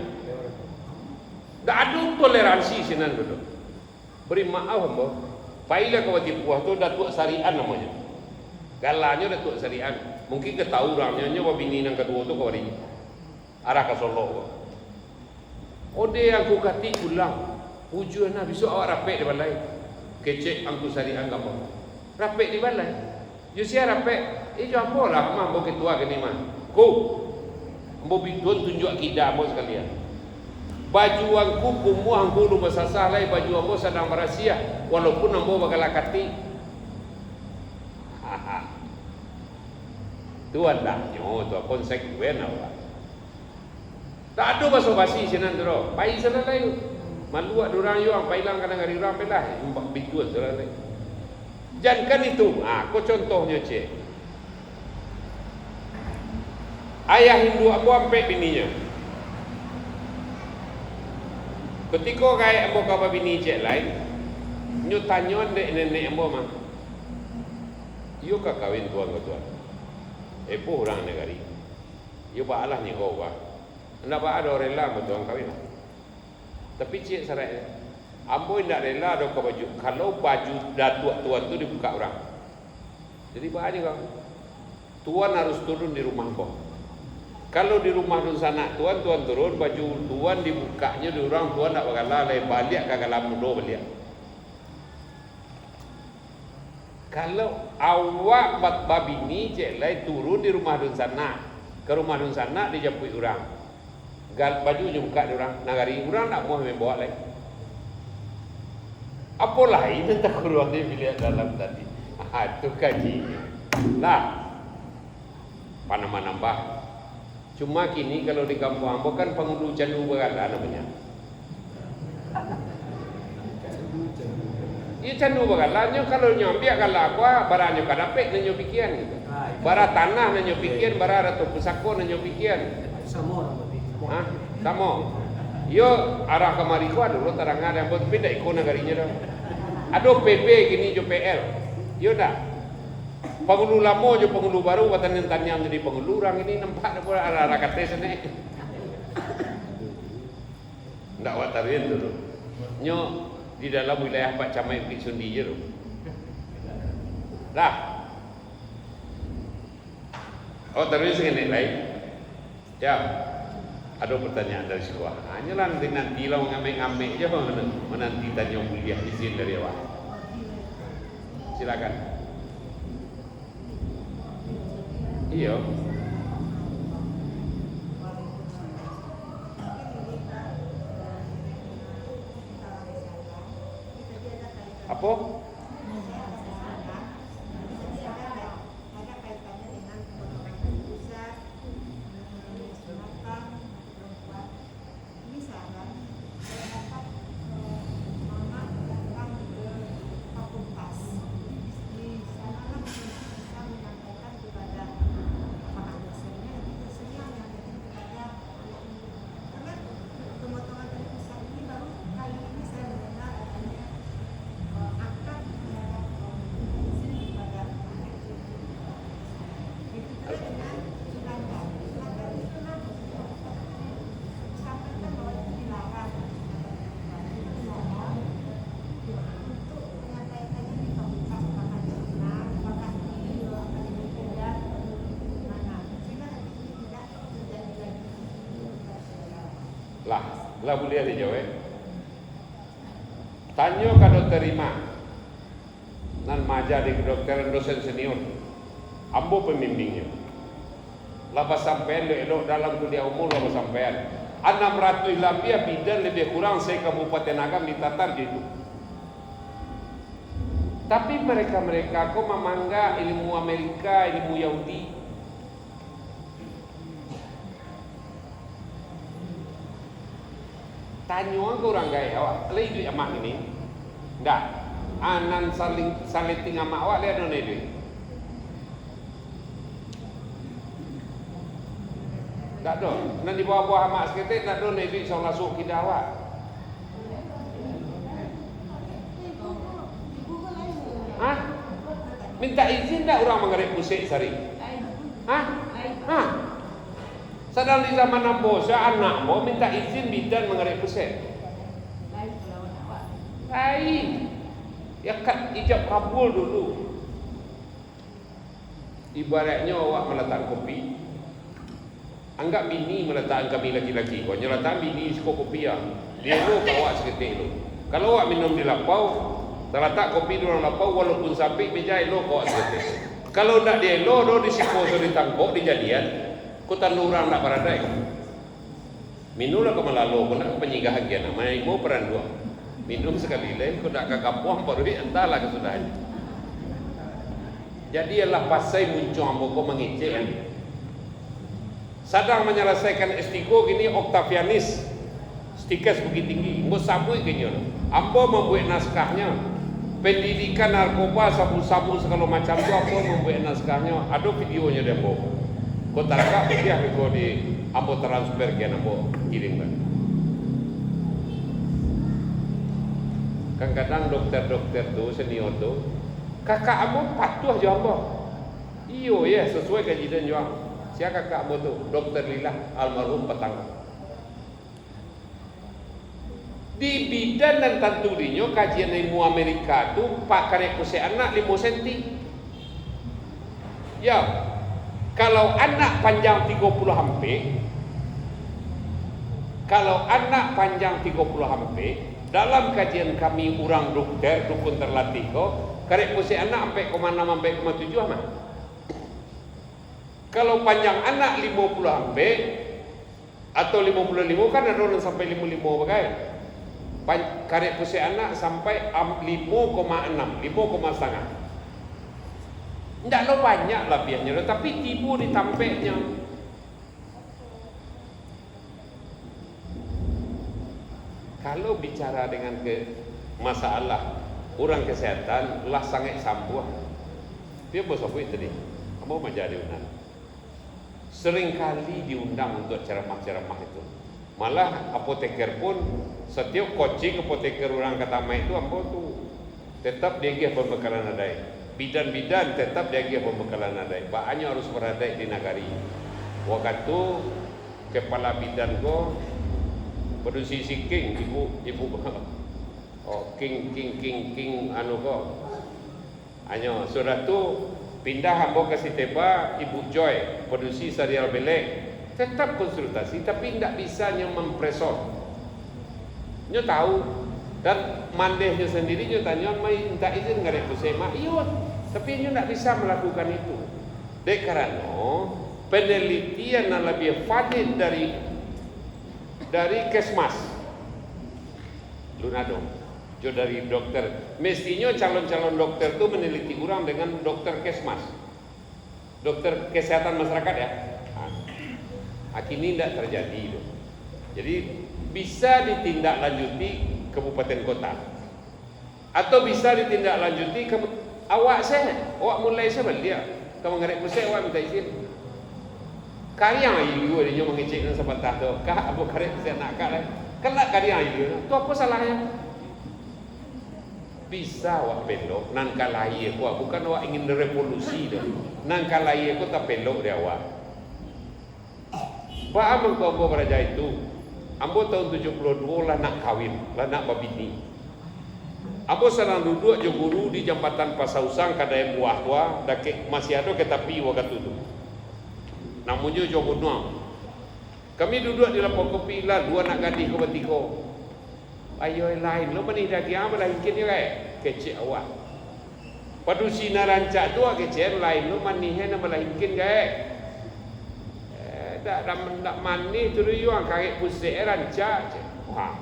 Tak ada toleransi sinan dulu. Beri maaf apa? Pailah kau wajib puas tu datuk syariat namanya. Galanya datuk syariat. Mungkin ke tahu orangnya nyawa bini nang kedua tu kau beri. Arah ke Solo. Ode aku kati ulang. Pujuan nah besok awak rapek di balai. Kecek angku syariat apa? Rapek di balai. Jusia rapek. Jo apa lah mah bo ketua kini mah. Ku. Ambo bidon tunjuk akidah ambo sekalian. Baju angku kumu angku lu basasah lai baju ambo sedang merasia walaupun ambo bakal akati. Tuan dah nyo tu konsekuen awak. Tak ada basa-basi sinan dero. Pai sana lai. Maluak durang yo ang pailang kadang hari urang pelah. Mbak bituan tu lai. Jangan itu. Ko contohnya cik. Ayah Hindu ambo ampe bininya. Ketika kaya ambo kapa bini cek lain, nyu tanyon dek nenek ambo mah. Yo ka kawin tuan ke tuan. Epo orang negari. Yo ba Allah ni kau ba. Ndak ba ada rela betul kawin. Tapi cek sarai. Ambo ndak rela ada ka baju. Kalau baju datuk tuan tu dibuka orang. Jadi ba aja kau. Tuan harus turun di rumah ambo. Kalau di rumah dun sana tuan turun baju tuan dibukanya di orang tuan nak bakal lalai balik kagak lamudo balik. Kalau awak bat babini cek lai turun di rumah dun sana, ke rumah dun sana dijapui orang. Gal baju buka di orang, nagari orang nak mau membawa lai. Apa lain entah keluar dia bilik dalam tadi. Itu kaji. Lah. Panama nambah. Cuma kini kalau di kampung ambo kan penghulu candu berada namanya. Ia candu berada, kalau nyambiak kalau aku baranya kadapek nanyo pikian gitu. Bara tanah nanyo pikian, bara ratu pusako nanyo pikian. Sama berarti. Hah? Sama. Yo arah kemari ku dulu terang ada buat pindah ikon negarinya dah. Ado PP kini jo PL. Yo dah. Penghulu lama je penghulu baru watan tanyam jadi penghulu orang ini nampak pula arah kata sana. Ndak watarin dulu. Nyo di dalam wilayah Pak Camai Bukit Sundi je tu. Dah. Oh terus ini lain. Ya. Ada pertanyaan dari sekolah. Hanya nanti lah ngambil je menanti tanya kuliah izin dari awak. Silakan. Iya. Apa? Lah boleh dijawab. Tanya kalau terima nan maja di kedokteran dosen senior. Ambo pembimbingnya. Lepas sampai elok dalam kuliah umum lepas sampai 600 lebih bidan lebih kurang saya Kabupaten Agam ditatar gitu. Tapi mereka kok memangga ilmu Amerika, ilmu Yahudi. Tanya ke orang gaya awak, leh duit amak ini. Ndak, anan saling tinggal amak awak leh ada duit. Tak ada. Nan di bawah-bawah amak seketik tak ada duit seorang masuk kita awak. Hah? Minta izin tak orang mengerik pusik sehari? Hah? Hah? Sedang di zaman Nambo, anak mau minta izin bidan mengerik pusat. Lain. Ya kat ijab kabul dulu. Ibaratnya awak meletak kopi. Anggap bini meletak kami laki-laki. Kau nyeletak bini sekop kopi ya. Dia lu awak seketik lu. Kalau awak minum di lapau, terletak kopi di dalam lapau walaupun sampai meja elo awak seketik. Kalau tak dia elo, do disiko so ditangkok dijadian. Kutan orang nak beradai. Minumlah kau melalu, kau nak penyinggah hagian. Mai mau peran dua. Minum sekali lain, kau nak kakapuang baru entahlah kesudahannya. Jadi ialah pasai muncul ambo kau mengecek. Sedang menyelesaikan S3 gini Octavianis. Stikes bukit tinggi. Ambo sabui kenyo. Ambo membuat naskahnya. Pendidikan narkoba, sabu-sabu segala macam tu ambo membuat naskahnya. Ada videonya dia ambo. Kau tarakah dia kau di ambo transfer kian ambo kirimkan. Kadang-kadang dokter-dokter tu senior tu kakak ambo patuh je ambo. Iyo ya sesuai kajian juang. Siapa kakak ambo tu? Dokter Lila almarhum petang. Di bidan dan tantulinya kajian ilmu Amerika tu pak karek kuse anak 5 senti. Ya. Kalau anak panjang 30 hampir, dalam kajian kami orang dokter dukun terlatih kok karek posisi anak sampai 0,6 sampai 0,7 mah. Kalau panjang anak 50 hampir atau 55 kan ada orang sampai 55 bagai. Karek posisi anak sampai 5,6, 5,5. Tidak lo banyak lah biarnya, tapi tibu ditampeknya. Kalau bicara dengan masalah orang kesehatan, lah sangat sambuh. Dia bos apa itu tadi? Kamu menjadi diundang. Seringkali diundang untuk ceramah-ceramah itu. Malah apoteker pun setiap coaching apoteker orang Katamai itu ambo tu tetap dia give pembekalan adai. Bidan-bidan tetap dia pembekalan adai. Bahannya harus beradai di nagari. Waktu kepala bidan ko produksi siking ibu Oh, king anu kok. Anyo, sudah tu pindah ambo kasih teba Ibu Joy, produksi serial Belek. Tetap konsultasi tapi tidak bisa nyo mempresor. Nyo tahu dan mandehnya sendiri nyo tanya mai minta izin ngarep pusema. Iya, tapi nyo tidak bisa melakukan itu. Dek karena penelitian yang lebih valid dari Kesmas. Lunado. Jo dari dokter. Mestinya calon-calon dokter itu meneliti orang dengan dokter Kesmas. Dokter kesehatan masyarakat ya. Kini tidak terjadi itu. Jadi bisa ditindaklanjuti kabupaten kota atau bisa ditindaklanjuti ke awak saya, awak mulai saya balik kamu ngarep pusat awak minta izin. Karya ayu dia nyo mengecek sebentar tu, kah abu karep saya nak kah lah. Kelak karya ayu tu apa salahnya? Bisa awak belok nan kalai aku bukan awak ingin revolusi dah. Nan kalai aku tak belok dia awak. Pak amang kau beraja itu, ambo tahun 72 lah nak kawin, lah nak babini. Ambo sedang duduk je guru di jambatan Pasausang kadai buah tua, dak masih ada ke tapi waktu itu. Namunnya jo gunung. Kami duduk di lapang kopi lah, dua nak gadis ko batiko. Ayo lain, lo mani dah kiam lah hikin ni kai, kecik awak. Padu sinar rancak tu kecik lain, lo mani he nama lah hikin kai. Tak mani tu riuang karek pusik rancak je. Wah,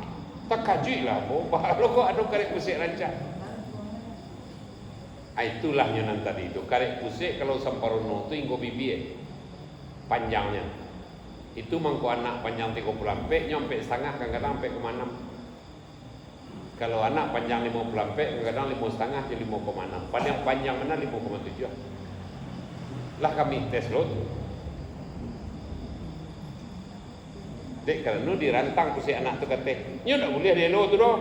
tak kajui lah bo. Baru kok ada karek pusik rancak. Itulah yang tadi itu karek pusik kalau samparono tu inggo bibi panjangnya. Itu mangko anak panjang 30 ampek nyampe setengah kadang-kadang sampai ke 6. Kalau anak panjang 50 ampek kadang-kadang 5,5 jadi 5,6. Paling panjang mana 5,7. Lah kami tes lo tu. Dek kerana dirantang pusik anak tu kata, nyo tak boleh dielo tu doh.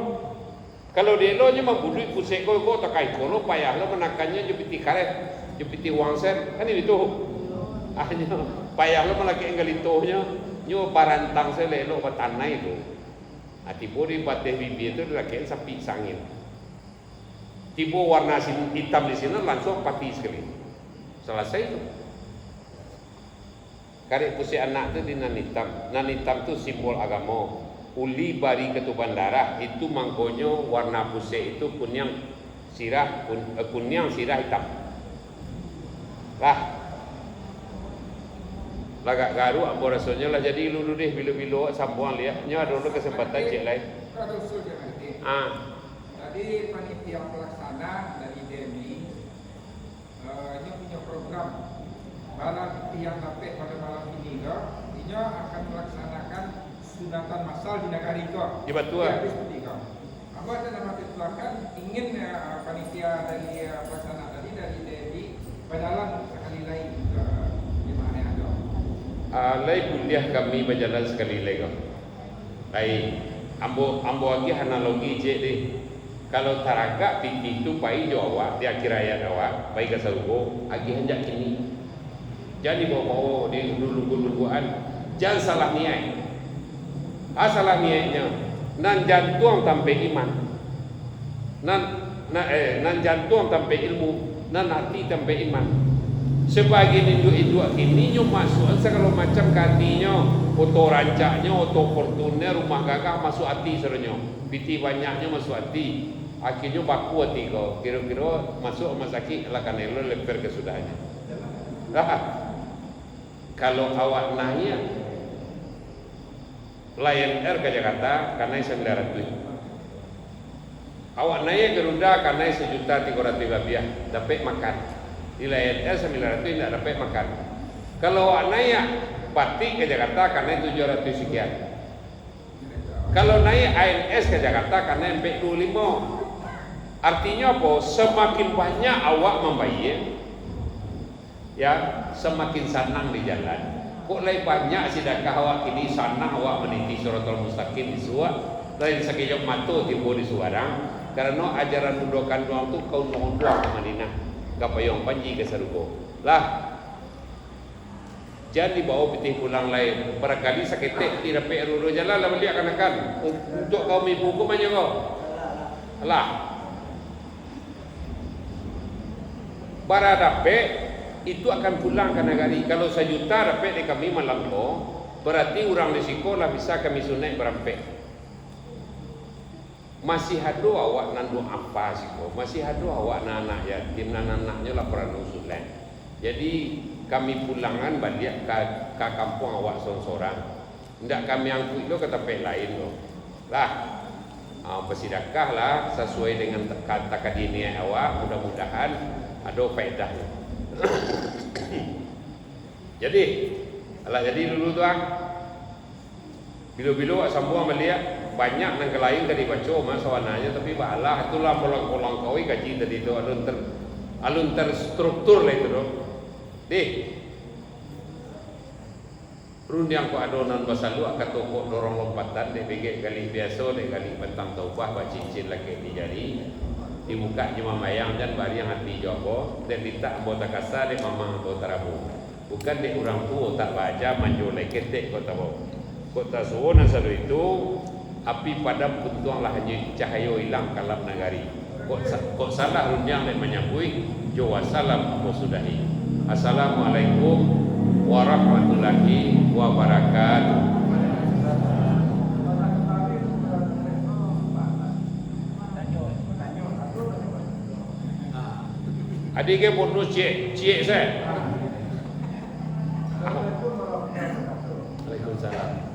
Kalau dielo nyo membudui pusik kau tak kai kono payah lo menakannya jepiti karet, jepiti wang sen, kan itu. Nyo payah lo melaki enggal itunya, nyo barantang saya lelo batanai itu. Tiba di bateh bibi itu dilaki sapi sangin. Tiba warna hitam di sini langsung pati sekali. Selesai itu. Karek pusik anak tu di nan hitam tu simbol agama. Uli bari ketuban darah itu mangkonyo warna pusik itu kunyang sirah hitam. Lah lagak garu ambo rasanya lah jadi lulu deh bilo-bilo sambuang lihat nyo ada kesempatan cek lain. Tadi panitia pelaksana dari DMI ini punya program. Malam yang sampai pada malam ini ini akan melaksanakan sunatan massal di negari ko. Di Batua. Apa ada nama ketuakan ingin panitia dari pelaksana tadi dari DMI berjalan sekali lagi ke di mana ada. Lai kuliah kami berjalan sekali lagi. Baik, ambo lagi analogi je deh. Kalau taraga piti itu pai Jawa di akhir ayat awak, pai ke salugo, agi hendak kini. Jadi bawa di dulu-duluan, jangan salah niat. Salah niatnya, nan jantung sampai iman, nan jantung sampai ilmu, nan hati sampai iman. Sebagian induk-induk ini nyo masuk segala macam hatinya, auto rancaknya, auto fortuner, rumah gagah masuk hati serunya, piti banyaknya masuk hati, akhirnya baku hati kau, kira-kira masuk rumah sakit lah kan lo leper kesudahannya. Kalau awak naik Lion Air ke Jakarta karena 900, awak naik Garuda karena 1.300.000 dapat makan. Di Lion Air 900 tidak dapat makan. Kalau awak naik Batik ke Jakarta karena 700 sekian. Kalau naik ANS ke Jakarta karena 45. Artinya apa? Semakin banyak awak membayar, ya semakin senang di jalan. Kok lain banyak sedekah awak kini sana awak meniti suratul mustaqim di suat lain sekejap mata tiba di suarang karena ajaran nudokan doang tu kau mohon doang ke Madinah kapayong panji ke sarugo lah jangan dibawa pitih pulang lain barangkali saketek tidak perlu jalan lah beliau akan untuk kau ibu hukum aja kau Lah, bara dapat itu akan pulang ke negari. Kalau 1 juta dapat di kami malam lo, berarti orang di sekolah bisa kami sunat berapa? Masih ada awak nandu apa sih kok? Masih ada awak anak yatim, anak-anaknya laporan usulan. Jadi kami pulangan balik ke kampung awak sorang-sorang. Tidak kami angkut lo ke tempat lain lo. Lah, bersedekah lah sesuai dengan kata kadini awak. Mudah-mudahan ada faedahnya. Jadi, alah jadi dulu tu bilo-bilo semua melihat banyak nang kelain tadi baca masawananya tapi balah itulah polang-polang kau gaji tadi itu alun terstruktur lah itu doh. Rundiang ko adonan basalu akan toko dorong lompatan dek bege kali biasa dek kali bentang taubah ba cincin lagi di jari di muka cuma mayang dan bari yang hati jopo dek minta bota kasar dek mamang bota rabu bukan dek orang tua tak baca manjo leket dek kota bau kota suwon asal itu api padam kuntuanglah hanya cahaya hilang kalam nagari kok salah rundiang dek menyambui jawa salam apa sudahi. Assalamualaikum warahmatullahi wabarakatuh. Adik ke bonus cik saya. Waalaikumsalam.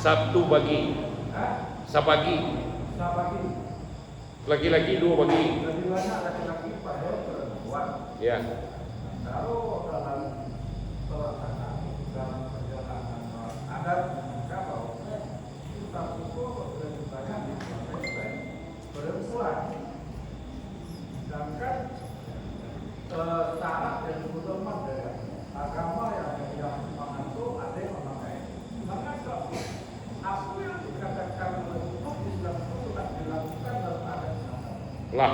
Sabtu bagi, sabagi, laki-laki 2 bagi. Lebih banyak laki-laki pada perempuan. Ya. Kalau dalam pelaksanaan dalam perjalanan adat kapal itu satu lebih banyak dipakai perempuan. Sedangkan syarat yang dibutuhkan dari agama yang mengatur ada yang memakai. Maka apa yang dikatakan untuk Islam itu tidak dilakukan dalam adat lah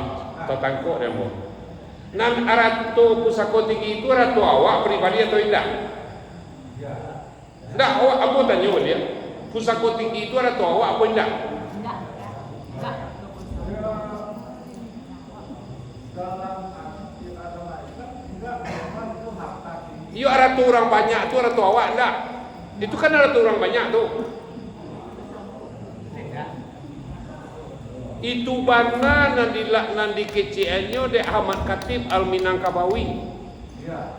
tertangkuk dia mau. Nan arato pusako tinggi itu arato awak pribadi atau tidak? Ya. Tidak awak apa tanya dia? Pusako tinggi itu arato awak apa tidak? Enggak. Dalam agama Islam tidak memang itu harta tinggi. Iya arato orang banyak tu arato awak tidak? Itu kan arato orang banyak tu. Itu bana nandi keciannya dek Ahmad Khatib Al Minangkabawi. Ya.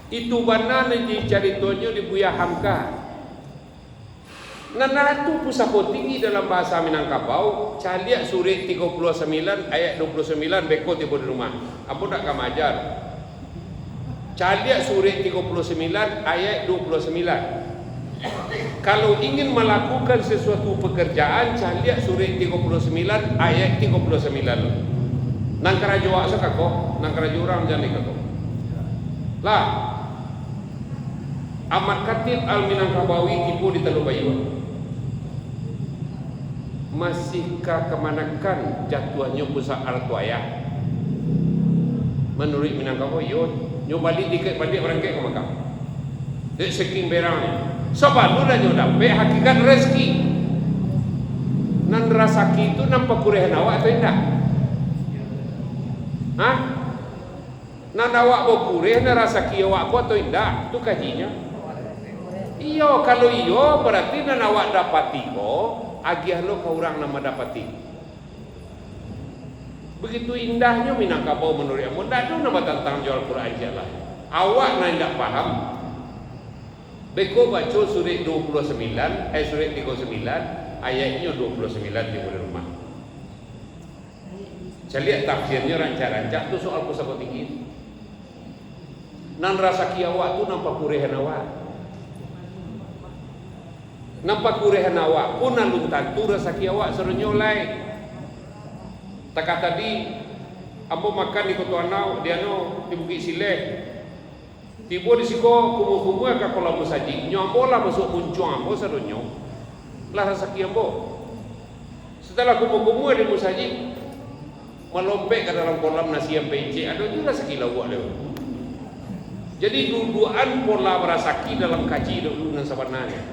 Itu bana nandi caritonyo di Buya Hamka. Nah itu pusako tinggi dalam bahasa Minangkabau. Caliak surat 39 ayat 29 beko tiba di rumah. Apa tak kamu ajar? Caliak surat 39 ayat 29. Kalau ingin melakukan sesuatu pekerjaan, caliak surat 39 ayat 39. Nang kerajo asak kok, nang kerajo orang jangan kok. Lah, Ahmad Khatib Al Minangkabawi tipu di Teluk Bayu. Masihkah kemanakan jatuhnya pusat artuaya? Menurut Minangkabawi, yo balik dikit balik orang ke makam. Dek seking berangnya. Sebab lu dah nyodape hakikat rezeki. Nan rasaki itu nampak kurehan awak atau tidak? Hah? Nan awak berkureh nan rasaki awak atau tidak? Itu kajinya. Iyo kalau iyo berarti nan awak dapati ko agiah lo ke orang nama dapati. Begitu indahnya Minangkabau menurut Ambo. Tak ada nama tentang jual Quran je lah. Awak nak tak faham. Beko baca surat 29, surat 39, ayatnya 29 di rumah. Saya lihat tafsirnya rancak-rancak tu soal pusaka tinggi. Nan rasa awak tu nampak kurehan awak. Nampak kurehan awak pun naluntan tu rasa awak seru nyolai. Tak tadi ambo makan di Kota Anau, dia no di Bukit Sileh. Tiba di siko kumu-kumu ka kolam musajik. Nyambo lah masuk muncung ambo seronyo. Lah rasa ambo. Setelah kumu-kumu di musajik melompek ke dalam kolam nasi yang PC, ada juga sekila buat dia. Jadi duduan pola berasaki dalam kaji dulu dan sebenarnya.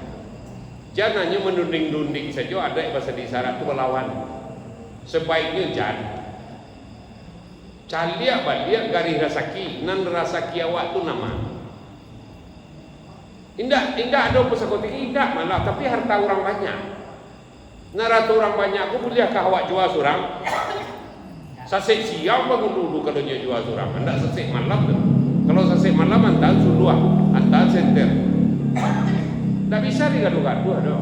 Jangan hanya menunding-dunding saja, ada bahasa di syarat itu melawan. Sebaiknya jangan. Calia balik garis rasaki, nan rasaki awak tu nama. Indah ada pusaka tinggi, indah malah, tapi harta orang banyak. Narata orang banyak, aku boleh kah awak jual seorang? Sasek siang bangun dulu kalau dia jual seorang. Anda sasek malam tu. Kalau sasek malam antar suluah, antar senter. Tak bisa digaduh-gaduh ada.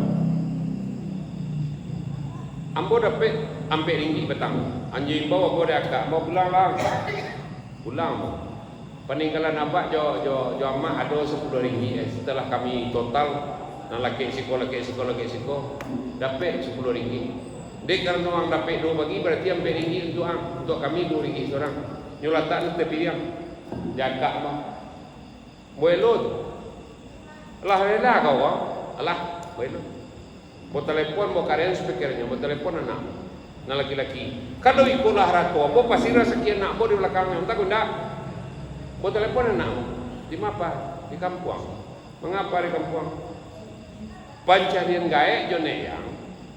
Ambo dapat ampe ringgit petang. Anjing bawa ambo dah akak, ambo pulang lah. Pulang ambo. Peninggalan abak jo amak ada 10 ringgit. Setelah kami total nak laki siko dapat 10 ringgit. Dek kalau orang dapat 2 bagi berarti ampe ringgit untuk kami 2 ringgit seorang. Nyolatan tepi yang jaga mah. Buelo tu. Lah rela kau ah. Alah, buelo. Mau telepon mau karyan speakernya, mau telepon anak. Nah laki-laki. Kalau ikulah ratu, apa pasti rasa sekian nak di belakangnya. Entah gunda. Mau telepon anak. Di mana? Di kampung. Mengapa di kampung? Pancarian gaek jo yang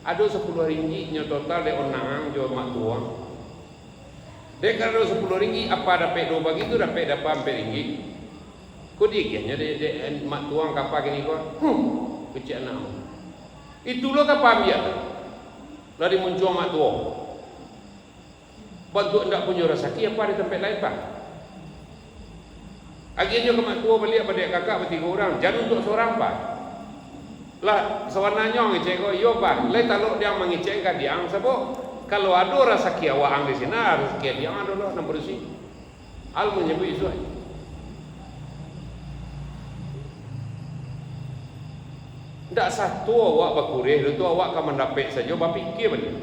ada 10 ringgitnya total de onang jo mak tuang. Dek kalau 10 ringgit apa dapat 2 bagi tu dapat 4 ringgit. Kau dikirnya de mak tuang kapal gini kau. Kecil anak. Itulah kapal biar. Lari muncul mak tuang. Bantu hendak punya rasaki apa di tempat lain pak. Akhirnya ke mak tua balik pada kakak bertiga orang. Jangan untuk seorang pak. Lah sewarnanya ngecek kau, yo pak. Lai taluk dia mengecek kat dia, sebab kalau ada rasa kia waang di sini, harus kia dia ada lah nombor si. Al menyebut itu. Tak satu awak berkurih, itu awak akan mendapat saja, berfikir balik.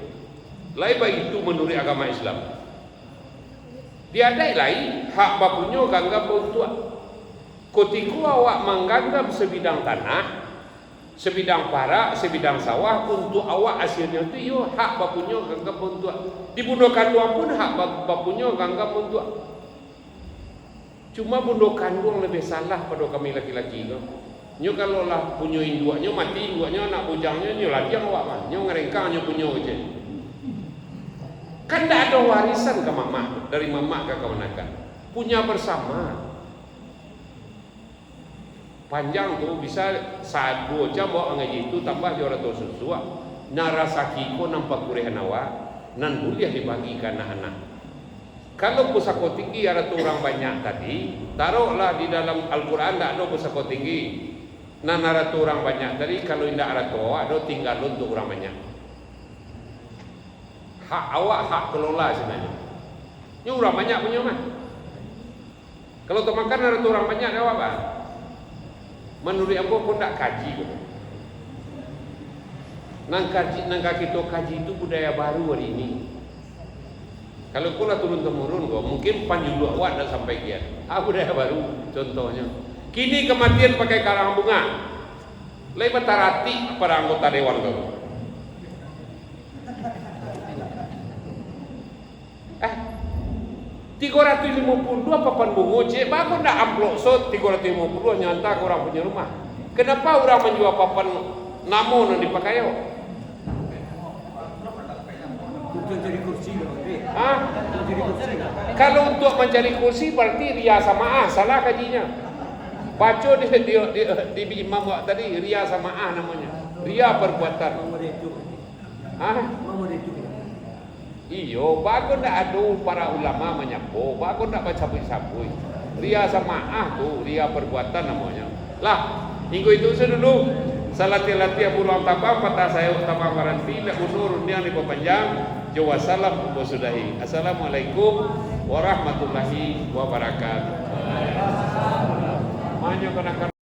Lai baik itu menurut agama Islam. Dia ada lain hak bapunya ganggap untuk. Ketika awak mengganggap sebidang tanah, sebidang parak, sebidang sawah untuk awak hasilnya itu yo hak bapunya ganggap untuk. Di bundo kandung pun hak bapunya ganggap untuk. Cuma bundo kandung lebih salah pada kami laki-laki tu. Nyo kalau lah punya induaknya mati, induaknya anak bujangnya nyo lagi yang awak mah. Nyo ngerengkang nyo punya je. Kan tak ada warisan ke mamak dari mamak ke kemenakan. Punya bersama. Panjang tu bisa 1-2 jam bawa ngaji itu tambah juara tu susu. Narasaki ko nampak kurehan awak nan boleh dibagikan anak-anak. Kalau pusaka tinggi ada tu orang banyak tadi, taruhlah di dalam Al-Quran tak ada pusaka tinggi. Nan ada tu orang banyak tadi, kalau tidak ada tu ada tinggal untuk orang banyak. Hak awak hak kelola sebenarnya. Ini orang banyak punya mah. Kalau tu makan ada tu orang banyak awak apa? Menurut aku pun tak kaji. Nang kita kaji itu budaya baru hari ini. Kalau kau lah turun temurun kau, mungkin panjulu awak dah sampai kian. Budaya baru contohnya. Kini kematian pakai karang bunga. Lepas tarati para anggota dewan kau. 352 papan bunga cik, bagus nak amplop sot 350 nyanta ke orang punya rumah. Kenapa orang menjual papan namo yang dipakai? Untuk jadi kursi Kalau untuk mencari kursi berarti ria sama salah kajinya. Baca di imam tadi ria sama namanya. Ria perbuatan. Iyo, bagus ndak adu para ulama menyapu, bagus ndak baca sabui. Ria sama tuh, ria perbuatan namanya. Lah, minggu itu dulu. Salati-lati pulang tabang patah saya utama baranti la unur dia ni panjang. Jawa salam sudahi. Assalamualaikum warahmatullahi wabarakatuh. Manyo kana